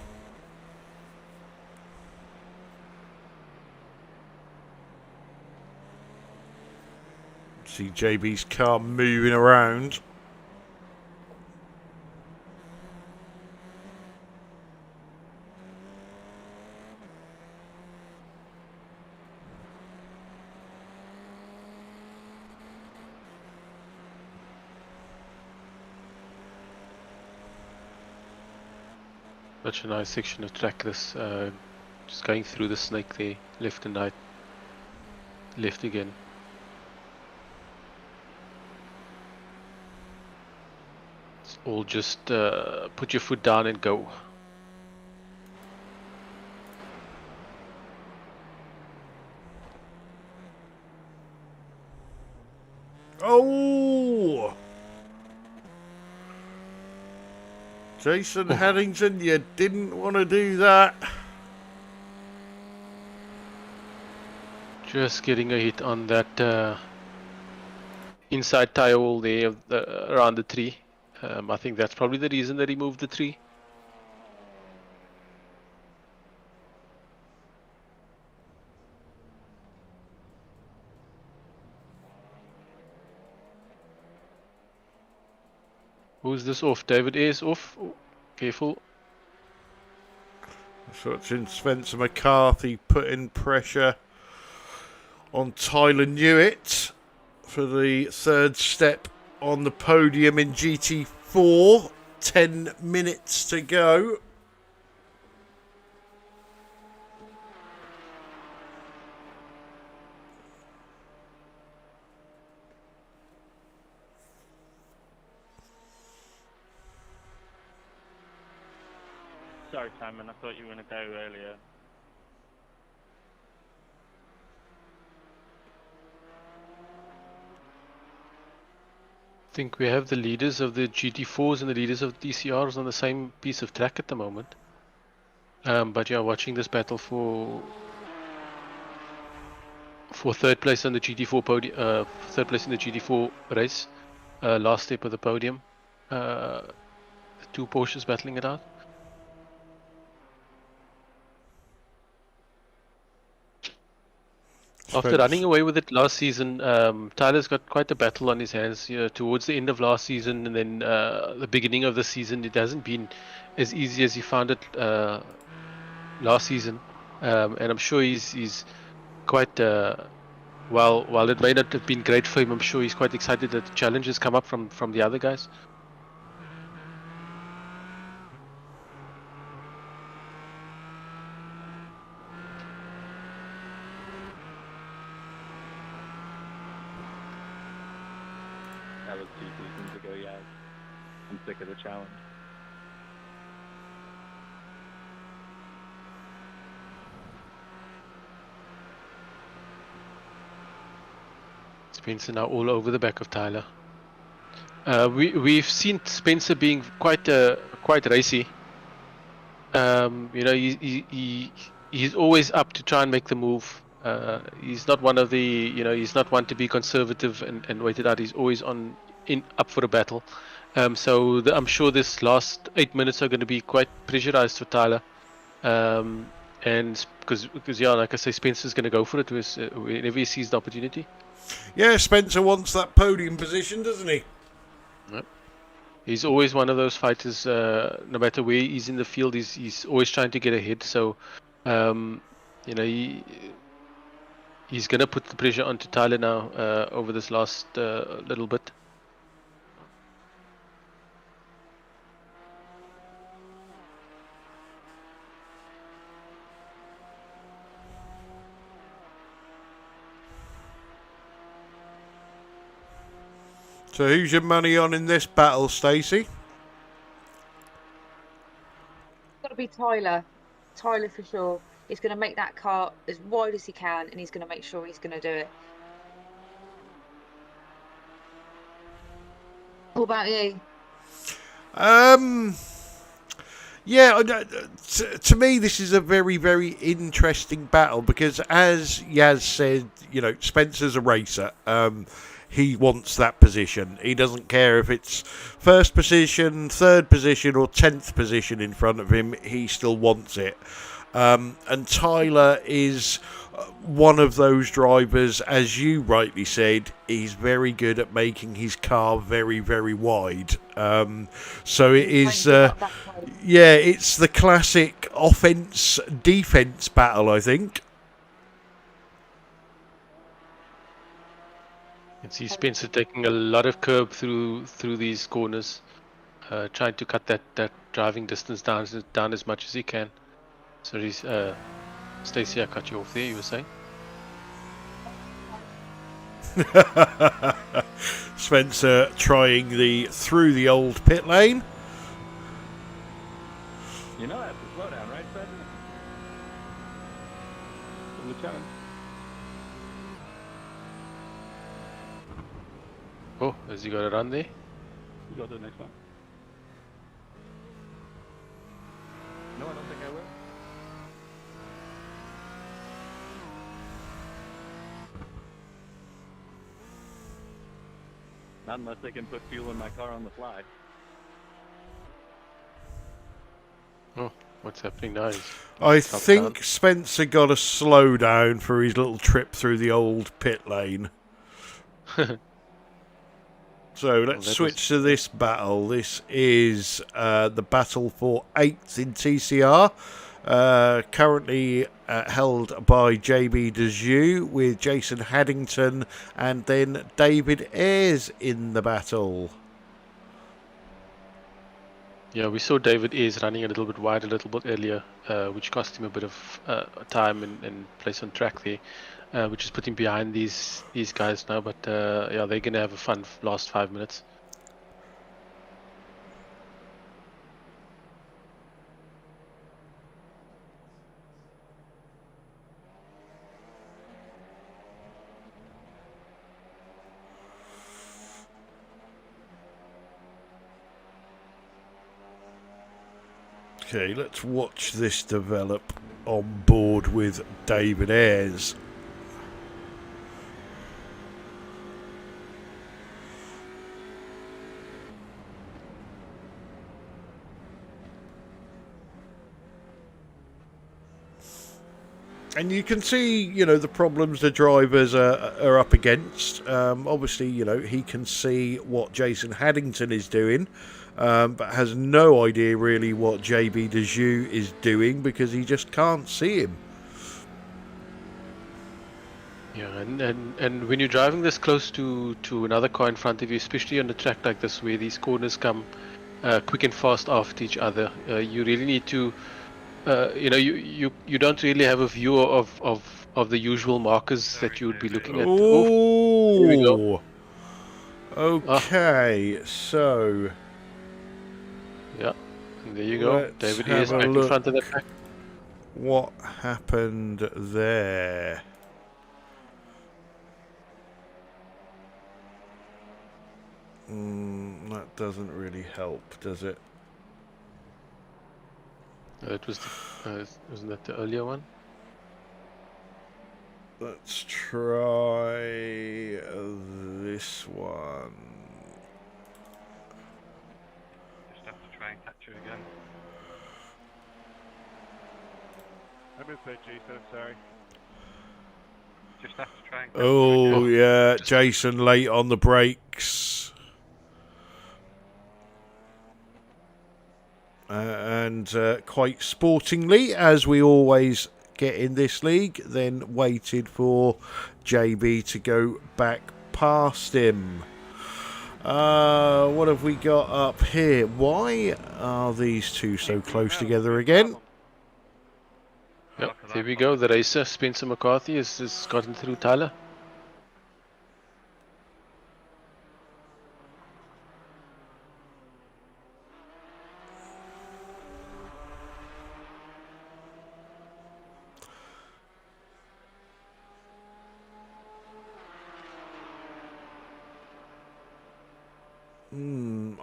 See JB's car moving around. Such a nice section of track, this just going through the snake there, left and right, left again. It's all just put your foot down and go. Oh! Jason Haddington, you didn't want to do that. Just getting a hit on that inside tire wall there around the tree. I think that's probably the reason that he moved the tree. Who's this off? David Ayres off. Oh, careful. So it's in Spencer McCarthy putting pressure on Tyler Newitt for the third step on the podium in GT4. 10 minutes to go. Sorry, Simon, I thought you were going to go earlier. I think we have the leaders of the GT4s and the leaders of the TCRs on the same piece of track at the moment. But yeah, watching this battle for third place on the GT4 podium, third place in the GT4 race, last step of the podium. The two Porsches battling it out. After running away with it last season, Tyler's got quite a battle on his hands. You know, towards the end of last season and then the beginning of the season, it hasn't been as easy as he found it last season. And I'm sure he's quite while it may not have been great for him, I'm sure he's quite excited that the challenges come up from the other guys. That was 2 seasons ago, yeah. I'm sick of the challenge. Spencer now all over the back of Tyler. We've seen Spencer being quite racy. You know, he's always up to try and make the move. He's not one of the, you know, he's not one to be conservative and wait it out. He's always up for a battle. So I'm sure this last 8 minutes are going to be quite pressurized for Tyler. And because yeah, like I say, Spencer's going to go for it whenever he sees the opportunity. Yeah, Spencer wants that podium position, doesn't he? Yep. He's always one of those fighters. No matter where he's in the field, he's always trying to get ahead. So, you know, he's going to put the pressure onto Tyler now over this last little bit. So who's your money on in this battle, Stacey? Got to be Tyler. Tyler for sure. He's going to make that car as wide as he can, and he's going to make sure he's going to do it. What about you? Yeah, to me, this is a very, very interesting battle because, as Yaz said, you know, Spencer's a racer. He wants that position. He doesn't care if it's first position, third position, or 10th position in front of him. He still wants it. And Tyler is one of those drivers, as you rightly said, he's very good at making his car very, very wide. So it is, yeah, it's the classic offense-defense battle, I think. You can see Spencer taking a lot of curb through these corners, trying to cut that driving distance down as much as he can. So he's Stacey, I cut you off there. You were saying? Spencer trying through the old pit lane. You know that's a slowdown, right, Spencer? In the challenge. Oh, has he got a run there? You go to the next one. No, I don't think I will. Not unless they can put fuel in my car on the fly. Oh, what's happening now? I think Spencer got a slowdown for his little trip through the old pit lane. So let's switch to this battle. This is the battle for 8th in TCR. Currently held by JB Dejoux with Jason Haddington and then David Ayres in the battle. Yeah, we saw David Ayres running a little bit wide a little bit earlier, which cost him a bit of time and place on track there, which is putting behind these guys now. But yeah, they're gonna have a fun last 5 minutes. Okay, let's watch this develop on board with David Ayres. And you can see, you know, the problems the drivers are up against. Obviously, you know, he can see what Jason Haddington is doing, but has no idea really what JB Dejoux is doing because he just can't see him. Yeah, and when you're driving this close to another car in front of you, especially on a track like this where these corners come quick and fast after each other, you really need to, you know, you don't really have a view of the usual markers that you would be looking at. Oh, here we go. Okay, so Yeah, and there you go. let's David have is a back in front of the look. pack. What happened there? That doesn't really help, does it? It was wasn't that the earlier one? Let's try this one. Just have to try and catch it again. I'm in third, Jason, sorry. Just have to try and catch it Oh, again. yeah, Jason late on the brakes. And quite sportingly, as we always get in this league, then waited for JB to go back past him. What have we got up here? Why are these two so close together again? Yep, there we go. The racer, Spencer McCarthy, has gotten through Tyler.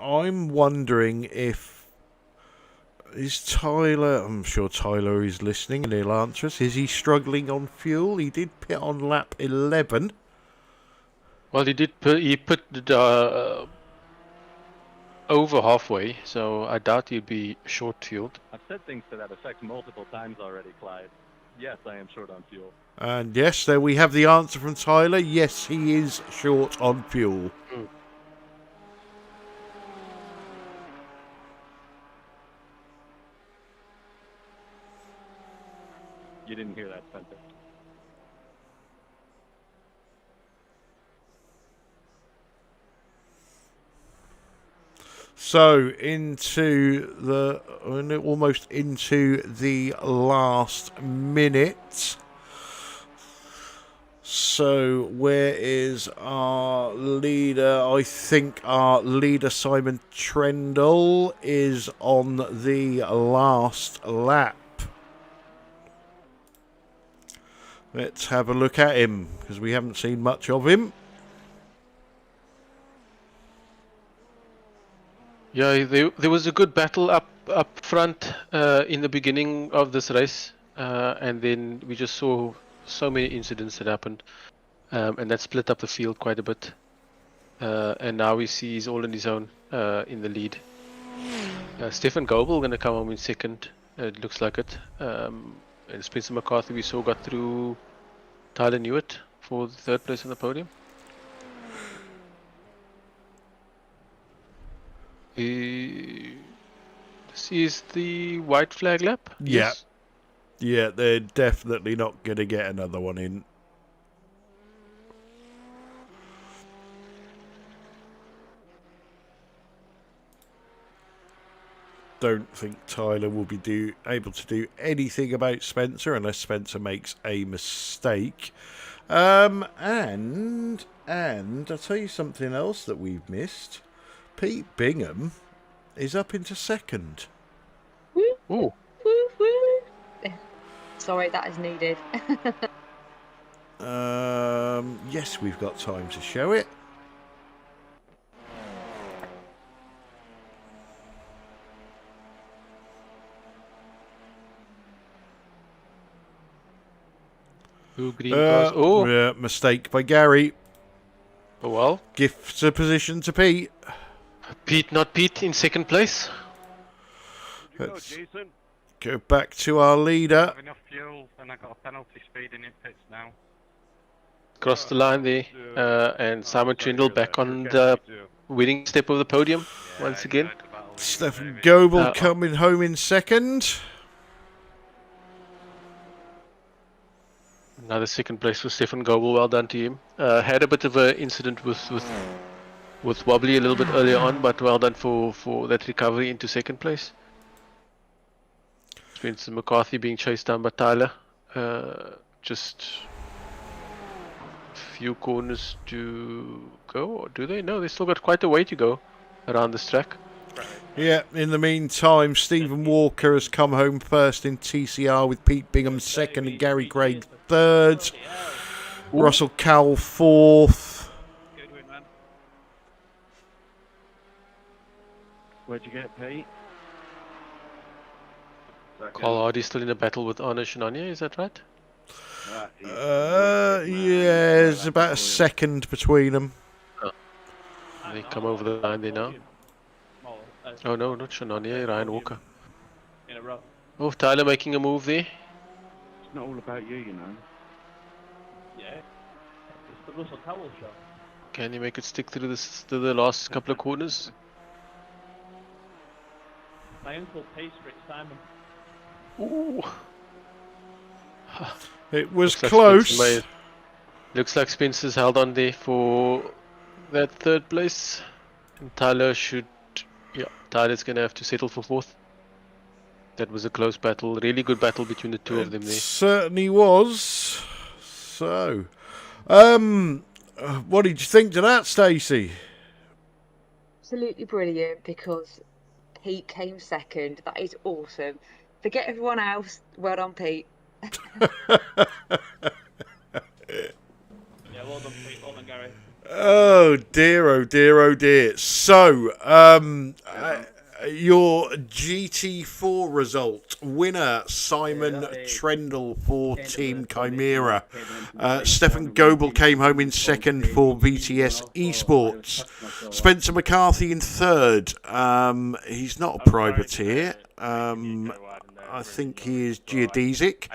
I'm wondering if is Tyler. I'm sure Tyler is listening and he'll answer us. Is he struggling on fuel? He did pit on lap 11. Well, he did. He put over halfway, so I doubt he'd be short fueled. I've said things to that effect multiple times already, Clyde. Yes, I am short on fuel. And yes, there we have the answer from Tyler. Yes, he is short on fuel. You didn't hear that, Spencer. So almost into the last minute. So where is our leader? I think our leader Simon Trendle is on the last lap. Let's have a look at him because we haven't seen much of him. Yeah, there was a good battle up front in the beginning of this race, and then we just saw so many incidents that happened, and that split up the field quite a bit. And now we see he's all on his own in the lead. Stefan Goebel going to come home in second. It looks like it. And Spencer McCarthy we saw got through Tyler Newitt for the third place on the podium. This is the white flag lap? Yeah. Yes. Yeah, they're definitely not going to get another one in. Don't think Tyler will be able to do anything about Spencer unless Spencer makes a mistake. And I'll tell you something else that we've missed. Pete Bingham is up into second. Ooh. Woo, woo. Sorry, that is needed. Yes, we've got time to show it. Ooh, green cars. Oh. Yeah, mistake by Gary. Oh well. Gifts a position to Pete. Pete, not Pete, in second place. You go, That's- Jason. Go back to our leader. Have enough fuel, and I got a penalty speeding in pits now. Across the line there, and Simon Trindle back on the winning step of the podium once again. Stefan Goebel coming home in second. Another second place for Stefan Goebel. Well done to him. Had a bit of an incident with Wobbly a little bit earlier on, but well done for that recovery into second place. Spencer McCarthy being chased down by Tyler. Just a few corners to go, or do they? No, they still got quite a way to go around this track. Yeah, in the meantime, Stephen Walker has come home first in TCR with Pete Bingham second and Gary Craig third. Russell Cowell fourth. Good win, man. Where'd you get, Pete? Carl Hardy still in a battle with Arno Shinanya, is that right? Yeah, there's about a second between them. They come over the line there now. Oh no, not Shinanya, Ryan Walker. In a row. Oh, Tyler making a move there. It's not all about you, you know. Yeah. It's the Russell Cowell show. Can you make it stick through to the last couple of corners? My uncle pays for it, Simon. Ooh. It was Looks close. Like looks like Spencer's held on there for that third place. And Tyler should... Yeah, Tyler's going to have to settle for fourth. That was a close battle. Really good battle between the two of them there. Certainly was. So, what did you think to that, Stacey? Absolutely brilliant, because Pete came second. That is awesome. Forget everyone else. Well done, Pete. Yeah, well done, Pete. Well done, Gary. Oh dear, oh dear, oh dear. So, your GT4 result winner, Simon Trendle for Team Chimera. Stefan Goebel came home in second for VTS Esports. Spencer McCarthy in third. He's not a privateer. I think he is geodesic.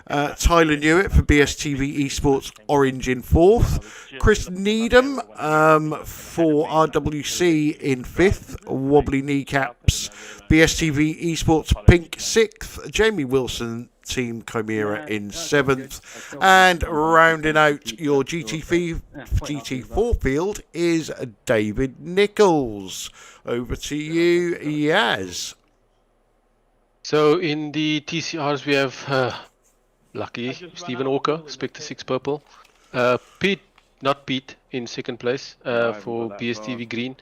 Tyler Newitt for BSTV Esports Orange in fourth. Chris Needham for RWC in fifth. Wobbly Kneecaps. BSTV Esports Pink sixth. Jamie Wilson Team Chimera in seventh. And rounding out your GT4 field is David Nichols. Over to you, Yaz. So in the TCRs we have lucky Stephen Walker, Spectre 6 purple. Pete in second place for BSTV Green.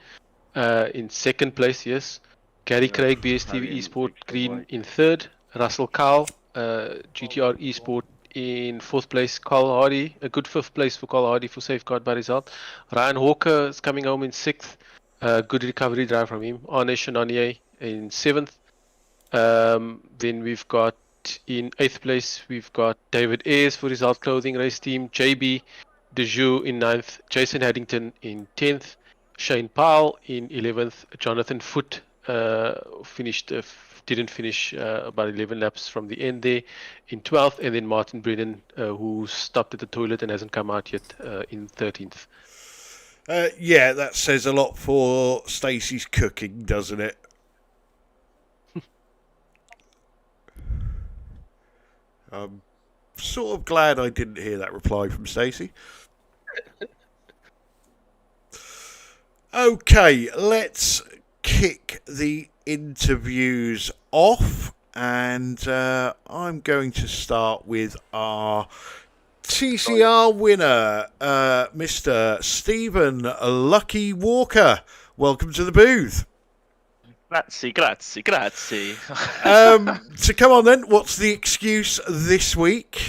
In second place, yes. Gary Craig, BSTV Esport Green in third. Russell Cowell, GTR Esport in fourth place. Carl Hardy, a good fifth place for Carl Hardy for safeguard by result. Ryan Walker is coming home in sixth. Good recovery drive from him. Arne Shinanye in seventh. Then we've got in 8th place, we've got David Ayres for Result Clothing Race Team, JB Dejoux in 9th, Jason Haddington in 10th, Shane Powell in 11th, Jonathan Foote didn't finish about 11 laps from the end there in 12th, and then Martin Brennan, who stopped at the toilet and hasn't come out yet, in 13th. Yeah, that says a lot for Stacey's cooking, doesn't it? I'm sort of glad I didn't hear that reply from Stacey. Okay, let's kick the interviews off, and I'm going to start with our TCR winner, Mr. Stephen Lucky Walker. Welcome to the booth. Grazie. So come on then, what's the excuse this week?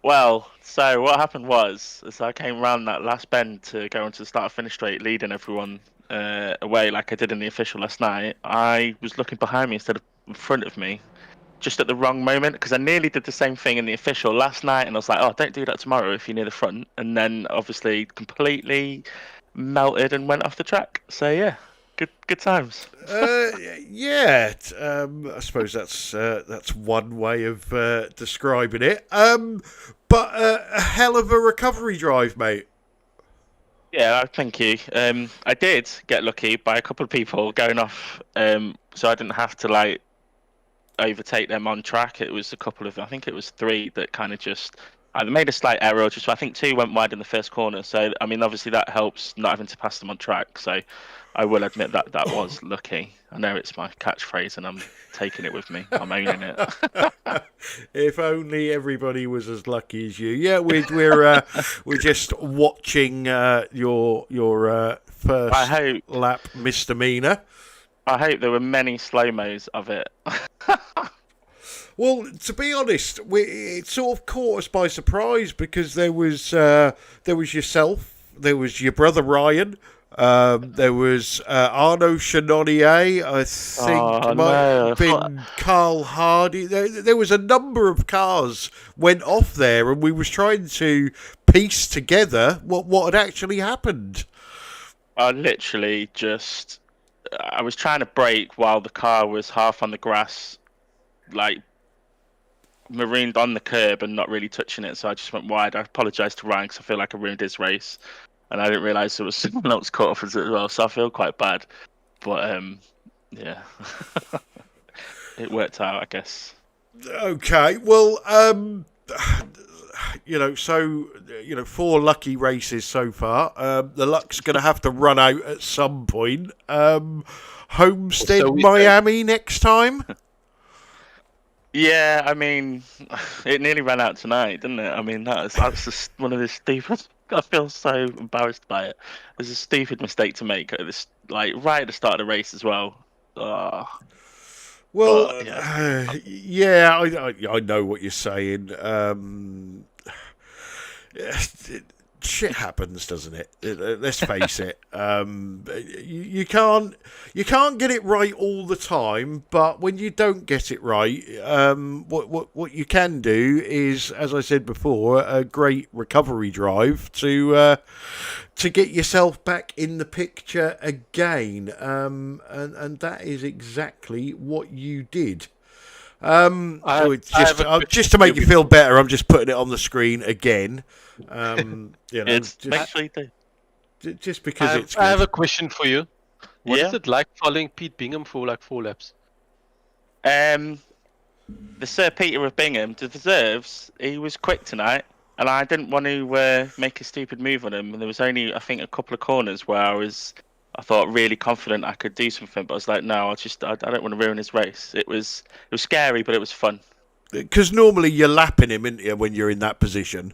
Well, so what happened was I came round that last bend to go into the start-finish straight, leading everyone away like I did in the official last night. I was looking behind me instead of in front of me, just at the wrong moment, because I nearly did the same thing in the official last night, and I was like, oh, don't do that tomorrow if you're near the front, and then obviously completely melted and went off the track. So yeah, good times. Yeah, I suppose that's one way of describing it. But a hell of a recovery drive, mate. Yeah, thank you. I did get lucky by a couple of people going off, so I didn't have to like overtake them on track. It was a couple of, I think it was 3 that kind of just either made a slight error, or just I think 2 went wide in the first corner. So I mean, obviously that helps not having to pass them on track. So I will admit that that was lucky. I know it's my catchphrase, and I'm taking it with me. I'm owning it. If only everybody was as lucky as you. Yeah, we're just watching your first lap misdemeanor. I hope there were many slow-mos of it. Well, to be honest, it sort of caught us by surprise because there was yourself, there was your brother Ryan, there was Arnaud Chenonnier, I think might have been Carl Hardy. There was a number of cars went off there, and we was trying to piece together what had actually happened. I literally I was trying to brake while the car was half on the grass, like marooned on the curb and not really touching it, so I just went wide. I apologised to Ryan because I feel like I ruined his race, and I didn't realise there was someone else caught off as well, so I feel quite bad. But yeah, it worked out, I guess. Okay, well, so 4 lucky races so far. The luck's going to have to run out at some point. Homestead, Miami next time. Yeah, I mean, it nearly ran out tonight, didn't it? I mean, that's just one of the stupid. I feel so embarrassed by it. It was a stupid mistake to make at this, like right at the start of the race as well. Well, yeah, I know what you're saying. Shit happens, doesn't it? Let's face it. You can't get it right all the time, but when you don't get it right, what you can do is, as I said before, a great recovery drive to get yourself back in the picture again, and that is exactly what you did. Just to make you feel better, I'm just putting it on the screen again. Just because it's good. I have a question for you. What is it like following Pete Bingham for like 4 laps? The Sir Peter of Bingham deserves. He was quick tonight, and I didn't want to make a stupid move on him. And there was only, I think, a couple of corners where I thought really confident I could do something, but I was like, no, I don't want to ruin his race. It was scary, but it was fun. Because normally you're lapping him, isn't you, when you're in that position?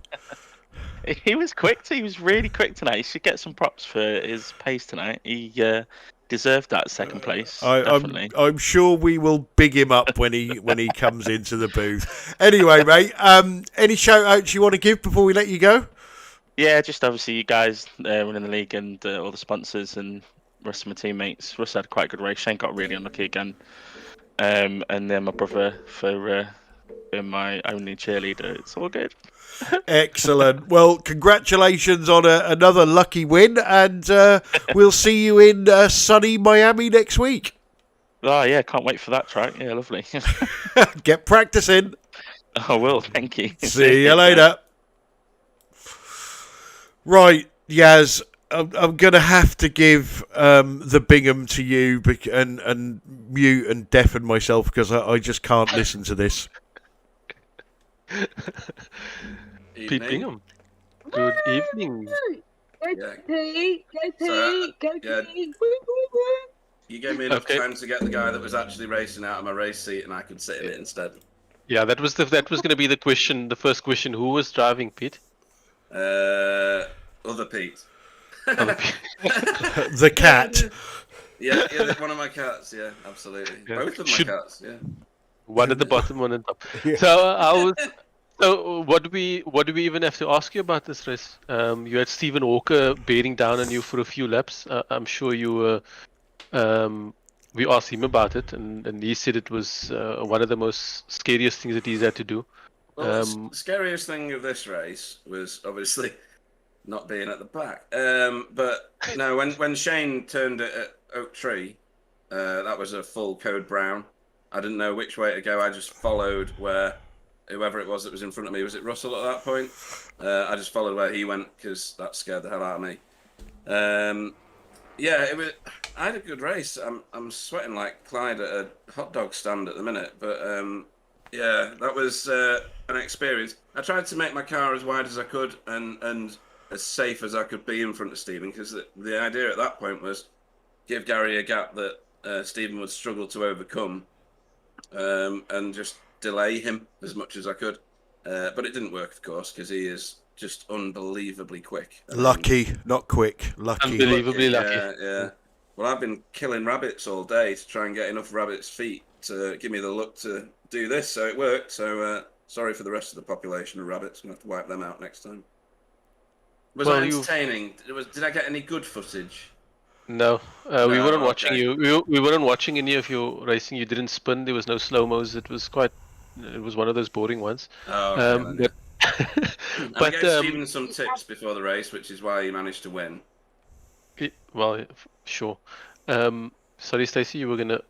He was quick. He was really quick tonight. He should get some props for his pace tonight. He deserved that second place. Definitely. I'm sure we will big him up when he comes into the booth. Anyway, mate, any shout outs you want to give before we let you go? Yeah, just obviously you guys running the league and all the sponsors and the rest of my teammates. Russ had quite a good race. Shane got really unlucky again. And then my brother for being my only cheerleader. It's all good. Excellent. Well, congratulations on another lucky win, and we'll see you in sunny Miami next week. Oh, yeah, can't wait for that track. Yeah, lovely. Get practicing. I will, thank you. See you later. Right, Yaz, I'm going to have to give the Bingham to you and mute and deafen myself because I just can't listen to this. Pete Bingham. Good evening. Go Pete. You gave me enough time to get the guy that was actually racing out of my race seat, and I could sit in it instead. Yeah, that was going to be the question. The first question: who was driving, Pete? Other Pete. The cat. Yeah, one of my cats. Yeah, absolutely. Yeah. Both of my cats. Yeah. One at the bottom, one at the top. Yeah. So what do we even have to ask you about this race? You had Stephen Walker bearing down on you for a few laps. I'm sure you were. We asked him about it, and he said it was one of the most scariest things that he's had to do. Well, the scariest thing of this race was obviously not being at the back. But no, when Shane turned it Oak Tree, that was a full code brown. I didn't know which way to go. I just followed where whoever it was that was in front of me. Was it Russell at that point? I just followed where he went because that scared the hell out of me. Yeah, it was. I had a good race. I'm sweating like Clyde at a hot dog stand at the minute, but yeah, that was an experience. I tried to make my car as wide as I could and as safe as I could be in front of Stephen, because the idea at that point was give Gary a gap that Stephen would struggle to overcome, and just delay him as much as I could. But it didn't work, of course, because he is just unbelievably quick. Lucky, not quick. Lucky. Unbelievably lucky. Yeah. Well, I've been killing rabbits all day to try and get enough rabbits' feet to give me the luck to do this, so it worked. So sorry for the rest of the population of rabbits. I'm going to have to wipe them out next time. Was I entertaining? Did I get any good footage? No, we weren't watching you. We weren't watching any of your racing. You didn't spin. There was no slow-mos. It was one of those boring ones. Oh, okay, but I gave Stephen some tips before the race, which is why he managed to win. Well, sure. Sorry, Stacey, you were gonna.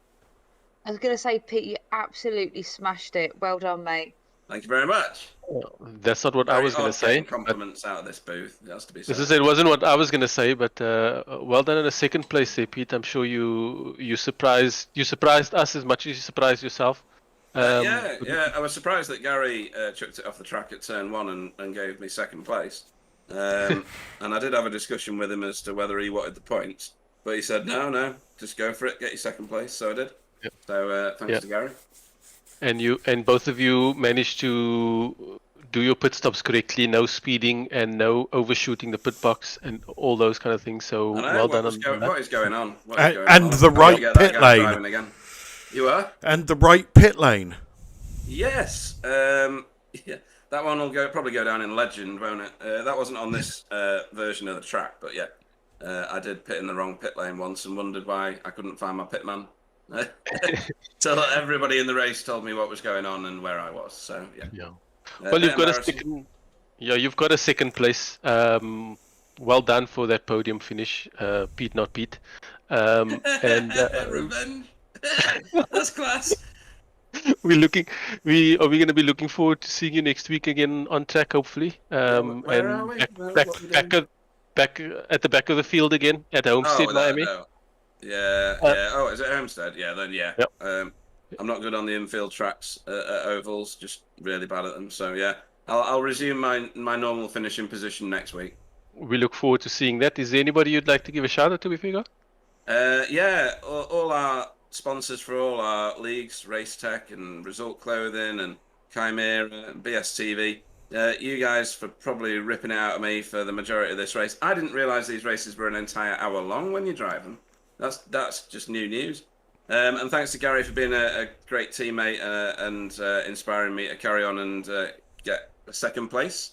I was gonna say, Pete, you absolutely smashed it. Well done, mate. Thank you very much. That's not what I was going to say. Compliments out of this booth. It has to be said. It wasn't what I was going to say, but well done in a second place there, Pete. I'm sure you surprised us as much as you surprised yourself. Yeah. I was surprised that Gary chucked it off the track at turn 1 and gave me second place. And I did have a discussion with him as to whether he wanted the points, but he said no, just go for it, get your second place. So I did. Yep. So thanks to Gary. And both of you managed to do your pit stops correctly, no speeding and no overshooting the pit box and all those kind of things. So well done on that. What is going on? And the right pit lane. Again. You are? And the right pit lane. Yes. Yeah. That one will probably go down in legend, won't it? That wasn't on this version of the track, but yeah. I did pit in the wrong pit lane once and wondered why I couldn't find my pit man. So everybody in the race told me what was going on and where I was. So yeah. Well, you've got a second. Yeah, you've got a second place. Well done for that podium finish, Pete, not Pete. And revenge. That's class. We're going to be looking forward to seeing you next week again on track, hopefully. Where are we? Back at the back of the field again at Homestead, Miami. No. Yeah. Oh, is it Homestead? Yeah, then yeah. Yep. I'm not good on the infield tracks at ovals, just really bad at them. So yeah, I'll resume my normal finishing position next week. We look forward to seeing that. Is there anybody you'd like to give a shout out to before you go? Yeah, all our sponsors for all our leagues, Race Tech and Result Clothing and Chimera and BSTV. You guys for probably ripping it out of me for the majority of this race. I didn't realise these races were an entire hour long when you drive them. That's just new news. And thanks to Gary for being a great teammate and inspiring me to carry on and get a second place.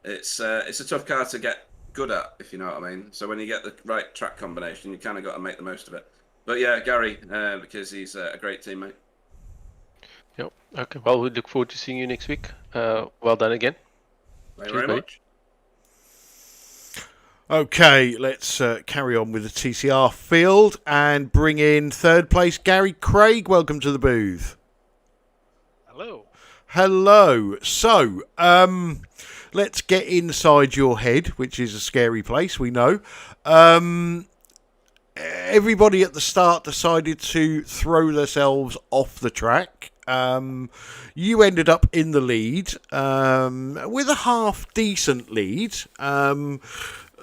It's a tough car to get good at, if you know what I mean. So when you get the right track combination, you kind of got to make the most of it. But yeah, Gary, because he's a great teammate. Yep. Okay. Well, we look forward to seeing you next week. Well done again. Thank you very much. Okay, let's carry on with the TCR field and bring in third place Gary Craig. Welcome to the booth. Hello. So, let's get inside your head, which is a scary place, we know. Everybody at the start decided to throw themselves off the track. You ended up in the lead with a half-decent lead.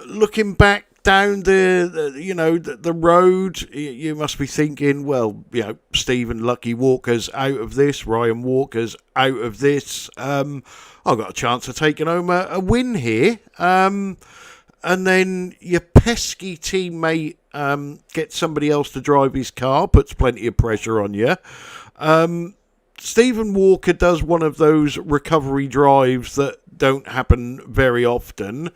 Looking back down the road, you must be thinking, well, Stephen Lucky Walker's out of this, Ryan Walker's out of this. I've got a chance of taking home a win here. And then your pesky teammate gets somebody else to drive his car, puts plenty of pressure on you. Stephen Walker does one of those recovery drives that don't happen very often.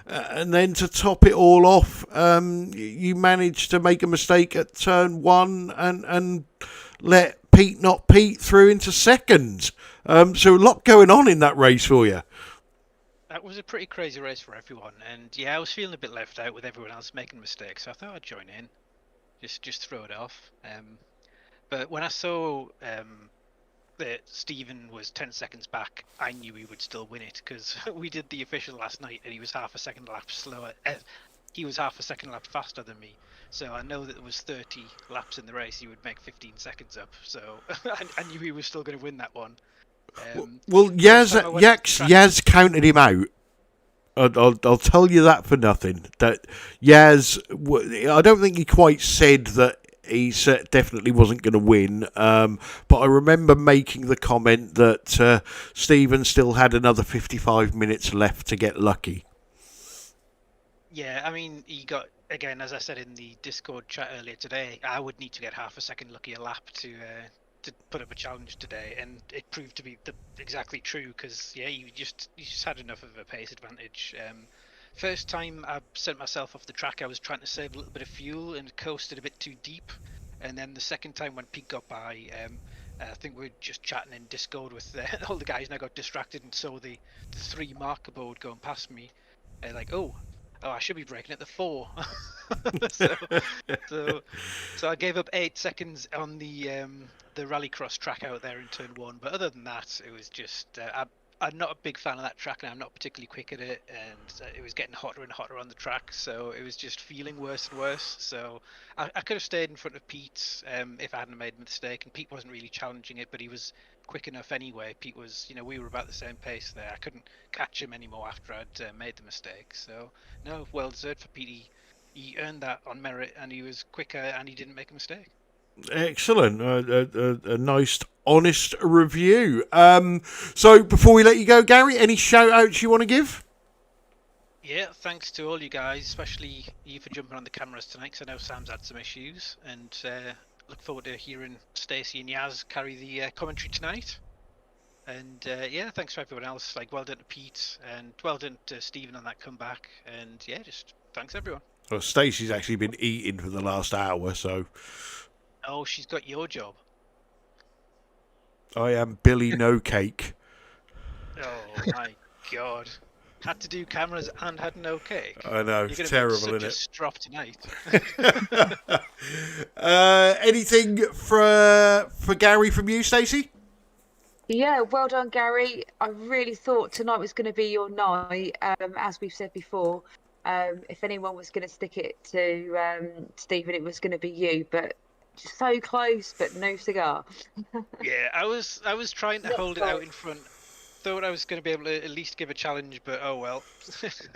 And then to top it all off, you manage to make a mistake at turn 1 and let Pete, not Pete, through into second. So a lot going on in that race for you. that was a pretty crazy race for everyone, and yeah, I was feeling a bit left out with everyone else making mistakes, so I thought I'd join in, just throw it off. But when I saw that Stephen was 10 seconds back, I knew he would still win it because we did the official last night, and he was half a second lap slower. He was half a second lap faster than me, so I know that there was 30 laps in the race. He would make 15 seconds up, so I knew he was still going to win that one. Well, Yaz counted him out. I'll tell you that for nothing. That Yaz, I don't think he quite said that he definitely wasn't going to win. But I remember making the comment that Stephen still had another 55 minutes left to get lucky. Yeah, I mean, he got, again, as I said in the Discord chat earlier today, I would need to get half a second lucky a lap to put up a challenge today, and it proved to be exactly true because yeah, you just had enough of a pace advantage. First time I sent myself off the track, I was trying to save a little bit of fuel and coasted a bit too deep, and then the second time when Pete got by, I think we were just chatting in Discord with all the guys, and I got distracted and saw the 3 marker board going past me, like oh, I should be braking at the 4. so I gave up 8 seconds on the rallycross track out there in turn 1. But other than that, it was just I'm not a big fan of that track, and I'm not particularly quick at it. And it was getting hotter and hotter on the track, so it was just feeling worse and worse. So I could have stayed in front of Pete if I hadn't made a mistake. And Pete wasn't really challenging it, but he was quick enough anyway. Pete was, we were about the same pace there. I couldn't catch him anymore after I'd made the mistake. So no, well deserved for Pete. He earned that on merit, and he was quicker, and he didn't make a mistake. Excellent, a nice, honest review. So before we let you go, Gary, any shout outs you want to give? Yeah, thanks to all you guys, especially you for jumping on the cameras tonight, because I know Sam's had some issues, and look forward to hearing Stacey and Yaz carry the commentary tonight. And yeah, thanks for everyone else. Like, well done to Pete, and well done to Stephen on that comeback. And yeah, just thanks everyone. Well, Stacey's actually been eating for the last hour, so. Oh, she's got your job. I am Billy No Cake. Oh my god. Had to do cameras and had no cake. I know, it's terrible, isn't it? You're strop tonight. Anything for Gary from you, Stacey? Yeah, well done, Gary. I really thought tonight was going to be your night, as we've said before. If anyone was going to stick it to Stephen, it was going to be you, but so close, but no cigar. Yeah, I was trying to hold it out in front. Thought I was going to be able to at least give a challenge, but oh well.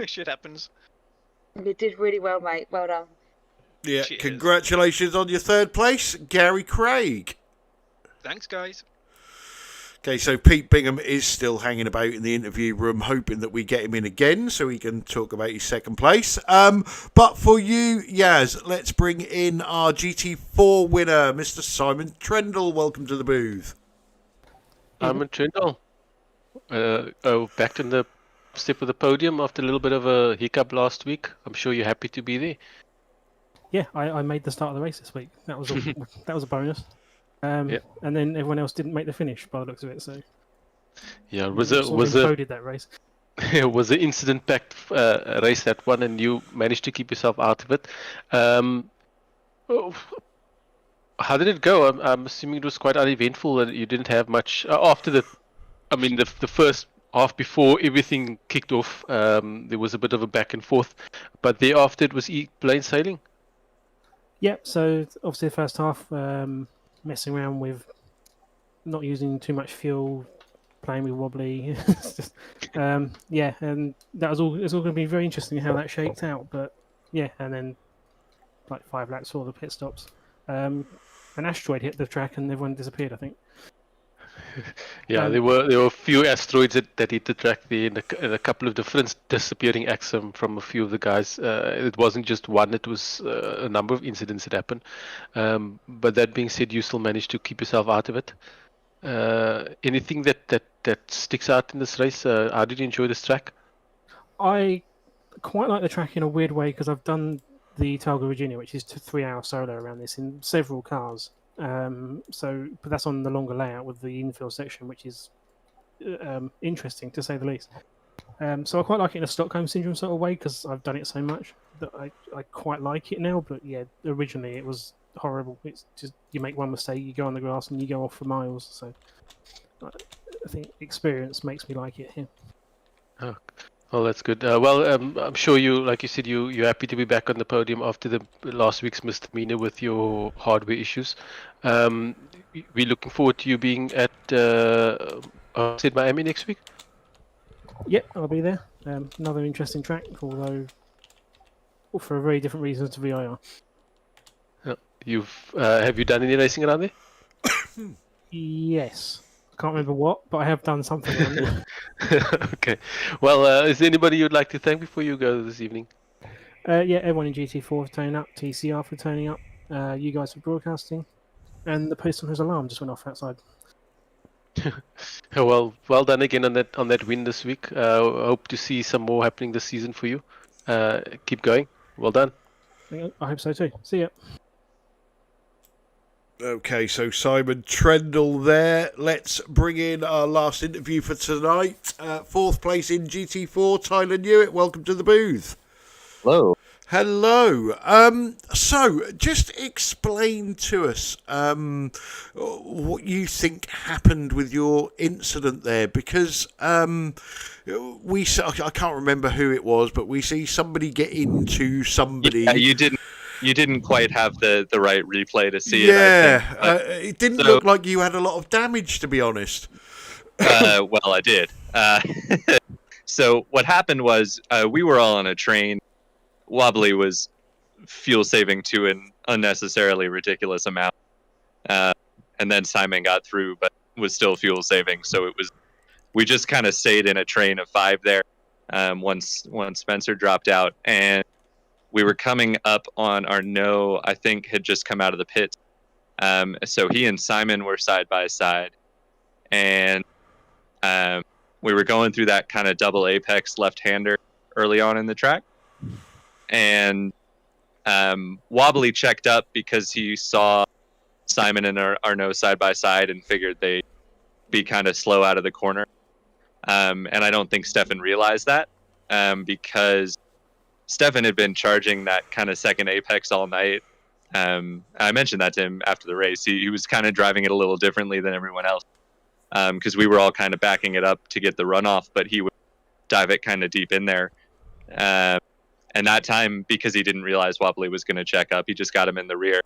Shit happens. You did really well, mate. Well done. Yeah, Cheers. Congratulations on your 3rd place, Gary Craig. Thanks, guys. Okay, so Pete Bingham is still hanging about in the interview room, hoping that we get him in again so he can talk about his 2nd place. But for you, Yaz, let's bring in our GT4 winner, Mr. Simon Trendle. Welcome to the booth. Simon Trendle. Back in the step of the podium after a little bit of a hiccup last week. I'm sure you're happy to be there. Yeah, I made the start of the race this week. That was a bonus. And then everyone else didn't make the finish by the looks of it. So yeah, was that race? It was an incident-packed race, that one, and you managed to keep yourself out of it. How did it go? I'm assuming it was quite uneventful, and you didn't have much after the. I mean, the first half before everything kicked off, there was a bit of a back and forth, but thereafter it was plain sailing. Yeah, so obviously the first half, messing around with not using too much fuel, playing with wobbly. Yeah, and that was all. It's all going to be very interesting how that shaked out. But yeah, and then like 5 laps for the pit stops. An asteroid hit the track and everyone disappeared, I think. Yeah, there were a few asteroids that hit the track there, and a couple of different disappearing acts from a few of the guys. It wasn't just one; it was a number of incidents that happened. But that being said, you still managed to keep yourself out of it. Anything that sticks out in this race? How did you enjoy this track? I quite like the track in a weird way because I've done the Talga Virginia, which is 3-hour solo around this in several cars. But that's on the longer layout with the infill section, which is interesting to say the least. So I quite like it in a Stockholm Syndrome sort of way because I've done it so much that I quite like it now. But yeah, originally it was horrible. It's just you make one mistake, you go on the grass, and you go off for miles. So I think experience makes me like it here. Oh, well, that's good. I'm sure you, like you said, you're happy to be back on the podium after the last week's misdemeanor with your hardware issues. We're looking forward to you being at Miami next week. Yep, I'll be there. Another interesting track, although for a very different reason to VIR. Have you done any racing around there? Yes. I can't remember what, but I have done something around it. Okay. Well, is there anybody you'd like to thank before you go this evening? Yeah, everyone in GT4 for turning up, TCR for turning up, you guys for broadcasting, and the person whose alarm just went off outside. Well done again on that win this week. Hope to see some more happening this season for you. Keep going. Well done. I hope so too. See ya. Okay, so Simon Trendle there. Let's bring in our last interview for tonight. Fourth place in GT4, Tyler Newitt. Welcome to the booth. Hello. Hello. So, just explain to us what you think happened with your incident there, because I can't remember who it was, but we see somebody get into somebody. Yeah, you didn't quite have the right replay to see it. Yeah, it didn't look like you had a lot of damage, to be honest. Well, I did. So what happened was we were all on a train. Wobbly was fuel saving to an unnecessarily ridiculous amount, and then Simon got through, but was still fuel saving. So we just kind of stayed in a train of 5 there. Once Spencer dropped out, and we were coming up on our I think had just come out of the pit. So he and Simon were side by side, and we were going through that kind of double apex left-hander early on in the track. And Wobbly checked up because he saw Simon and Arnaud side by side and figured they'd be kind of slow out of the corner. And I don't think Stefan realized that because Stefan had been charging that kind of second apex all night. I mentioned that to him after the race. He was kind of driving it a little differently than everyone else because we were all kind of backing it up to get the runoff, but he would dive it kind of deep in there. And that time, because he didn't realize Wobbly was going to check up, he just got him in the rear.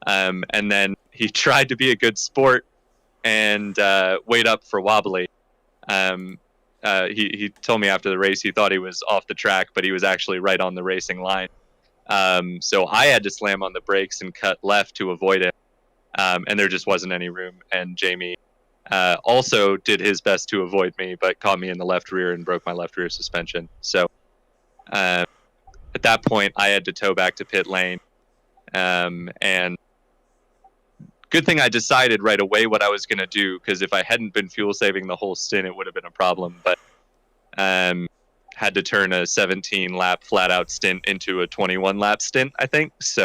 And then he tried to be a good sport and wait up for Wobbly. He told me after the race he thought he was off the track, but he was actually right on the racing line. So I had to slam on the brakes and cut left to avoid it. And there just wasn't any room. And Jamie also did his best to avoid me, but caught me in the left rear and broke my left rear suspension. So at that point, I had to tow back to pit lane. And good thing I decided right away what I was going to do, because if I hadn't been fuel saving the whole stint, it would have been a problem. But had to turn a 17-lap flat-out stint into a 21-lap stint, I think. So,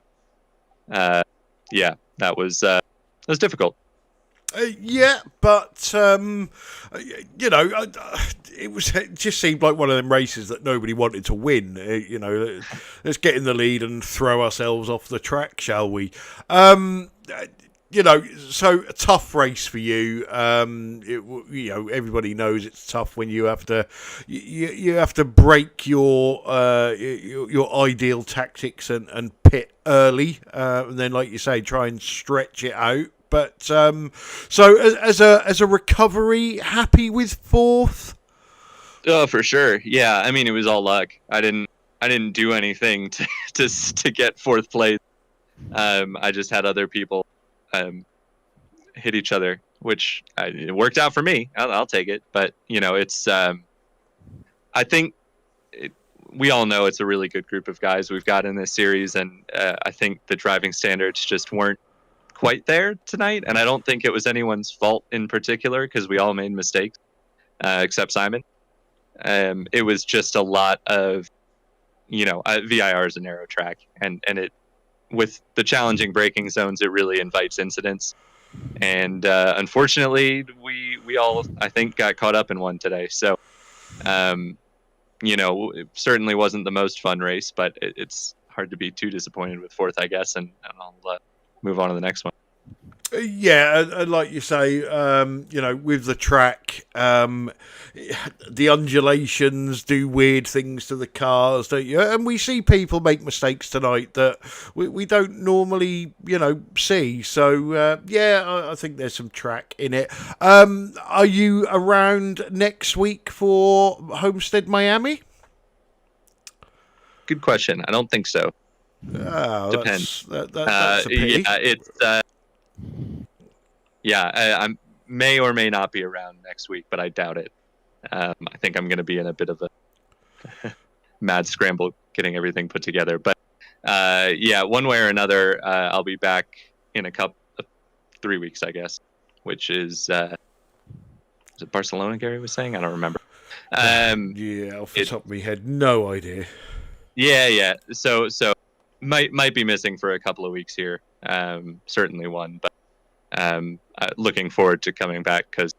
yeah, that was difficult. Yeah, but it just seemed like one of them races that nobody wanted to win. Let's get in the lead and throw ourselves off the track, shall we? So a tough race for you. Everybody knows it's tough when you have to break your ideal tactics and pit early, and then, like you say, try and stretch it out. But so as a recovery, happy with fourth? Oh, for sure. Yeah, I mean, it was all luck. I didn't do anything to get fourth place. I just had other people hit each other, which it worked out for me. I'll take it. But it's I think we all know it's a really good group of guys we've got in this series, and I think the driving standards just weren't quite there tonight, and I don't think it was anyone's fault in particular because we all made mistakes except Simon. It was just a lot of VIR is a narrow track, and it with the challenging braking zones, it really invites incidents, and unfortunately we all, I think, got caught up in one today. So it certainly wasn't the most fun race, but it's hard to be too disappointed with fourth, I guess, and I'll move on to the next one. Yeah, and like you say, with the track, the undulations do weird things to the cars, don't you? And we see people make mistakes tonight that we don't normally, see. So, I think there's some track in it. Are you around next week for Homestead Miami? Good question. I don't think so. Oh, depends. That's a pity. I may or may not be around next week, but I doubt it. I think I'm going to be in a bit of a mad scramble getting everything put together. But one way or another, I'll be back in a couple of 3 weeks, I guess, which is it Barcelona, Gary was saying? I don't remember. Off the top of my head, no idea. Yeah. So might be missing for a couple of weeks here. Certainly one, but looking forward to coming back because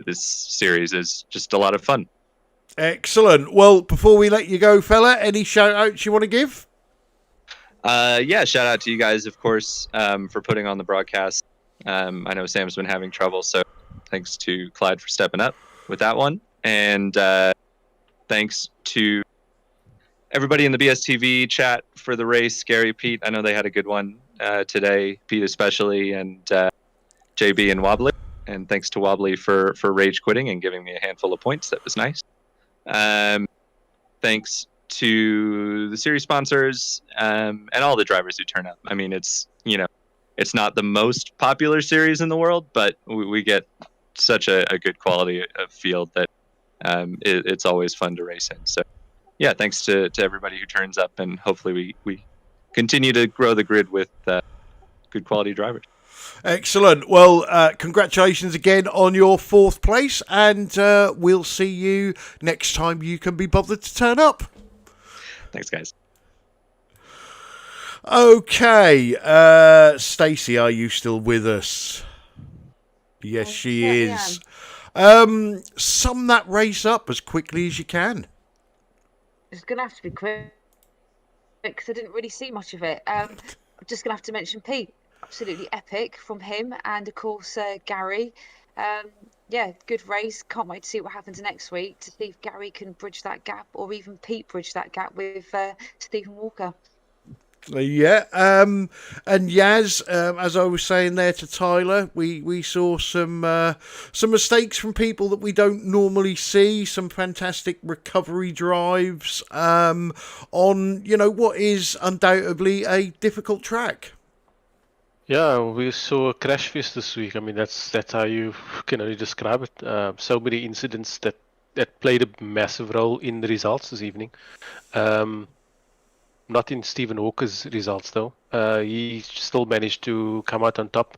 this series is just a lot of fun. Excellent. Well, before we let you go, fella, any shout outs you want to give? Shout out to you guys, of course, for putting on the broadcast. I know Sam's been having trouble, so thanks to Clyde for stepping up with that one. And thanks to everybody in the BSTV chat for the race. Gary, Pete, I know they had a good one today, Pete especially, and JB and Wobbly. And thanks to Wobbly for rage quitting and giving me a handful of points. That was nice. Thanks to the series sponsors and all the drivers who turn up. I mean, it's not the most popular series in the world, but we get such a good quality of field that it's always fun to race in. So, yeah, thanks to everybody who turns up, and hopefully we continue to grow the grid with good quality drivers. Excellent. Well, congratulations again on your 4th place, and we'll see you next time you can be bothered to turn up. Thanks, guys. Okay, Stacey, are you still with us? Yes, she is. Sum that race up as quickly as you can. It's going to have to be quick because I didn't really see much of it. I'm just going to have to mention Pete. Absolutely epic from him, and of course Gary. Good race. Can't wait to see what happens next week, to see if Gary can bridge that gap, or even Pete bridge that gap with Stephen Walker. Yeah, and Yaz, as I was saying there to Tyler, we saw some mistakes from people that we don't normally see, some fantastic recovery drives on what is undoubtedly a difficult track. Yeah, we saw a crash fest this week. I mean, that's how you can only describe it. So many incidents that played a massive role in the results this evening. Not in Stephen Walker's results, though. He still managed to come out on top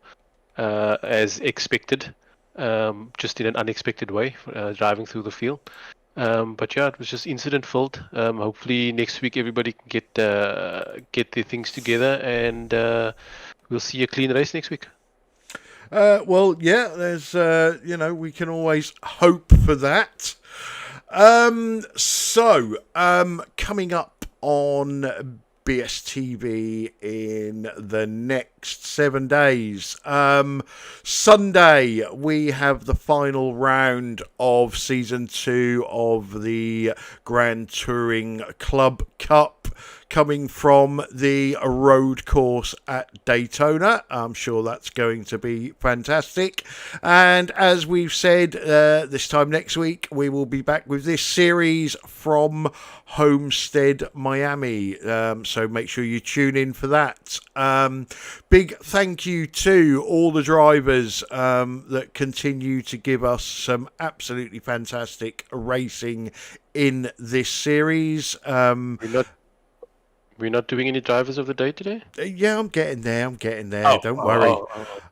as expected, just in an unexpected way, driving through the field. But yeah, it was just incident-filled. Hopefully next week everybody can get their things together, and we'll see a clean race next week. There's we can always hope for that. Coming up on BSTV in the next 7 days. Sunday, we have the final round of Season 2 of the Grand Touring Club Cup, coming from the road course at Daytona. I'm sure that's going to be fantastic. And as we've said, this time next week, we will be back with this series from Homestead, Miami. So make sure you tune in for that. Big thank you to all the drivers that continue to give us some absolutely fantastic racing in this series. We're not doing any drivers of the day today? Yeah, I'm getting there. Don't worry.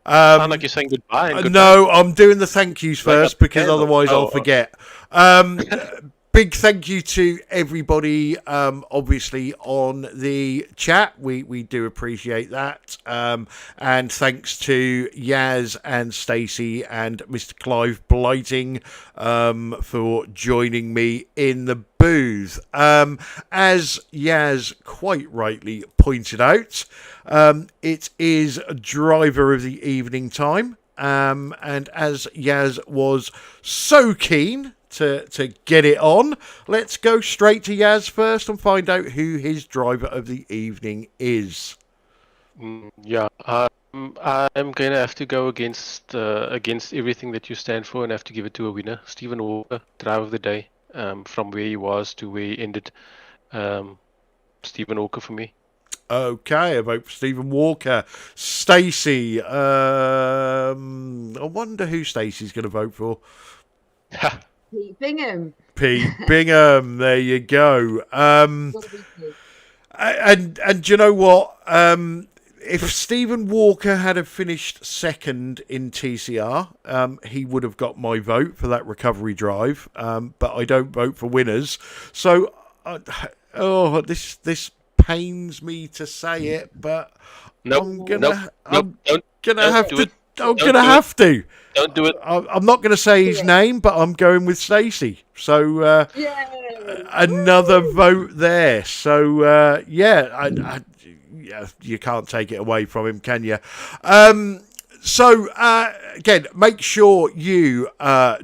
Sound like you're saying goodbye. And goodbye. No, I'm doing the thank yous first because otherwise I'll forget. Big thank you to everybody, obviously, on the chat. We do appreciate that. And thanks to Yaz and Stacey and Mr. Clive Blighting for joining me in the booth. As Yaz quite rightly pointed out, it is driver of the evening time. And as Yaz was so keen to get it on, let's go straight to Yaz first and find out who his driver of the evening is. Yeah, I'm gonna have to go against everything that you stand for and have to give it to a winner. Stephen Walker, driver of the day, from where he was to where he ended. Stephen Walker for me. Okay, a vote for Stephen Walker. Stacey, I wonder who Stacey's going to vote for. Pete Bingham. Pete Bingham, there you go. And do you know what? If Stephen Walker had have finished second in TCR, he would have got my vote for that recovery drive. But I don't vote for winners, so this pains me to say it, but I'm gonna have to. Don't do it. I'm not going to say his name, but I'm going with Stacey. So another vote there. So you can't take it away from him, can you? So again, make sure you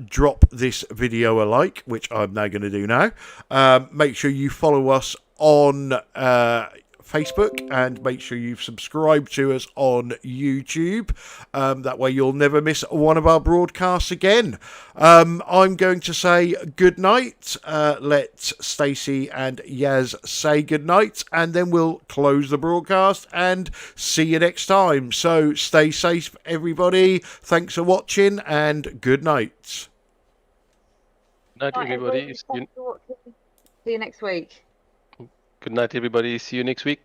drop this video a like, which I'm now going to do now. Make sure you follow us on Facebook, and make sure you've subscribed to us on YouTube. That way you'll never miss one of our broadcasts again. I'm going to say good night. Let Stacey and Yaz say good night, and then we'll close the broadcast and see you next time. So stay safe, everybody. Thanks for watching, and good night. Good night, everybody. See you next week. Good night, everybody. See you next week.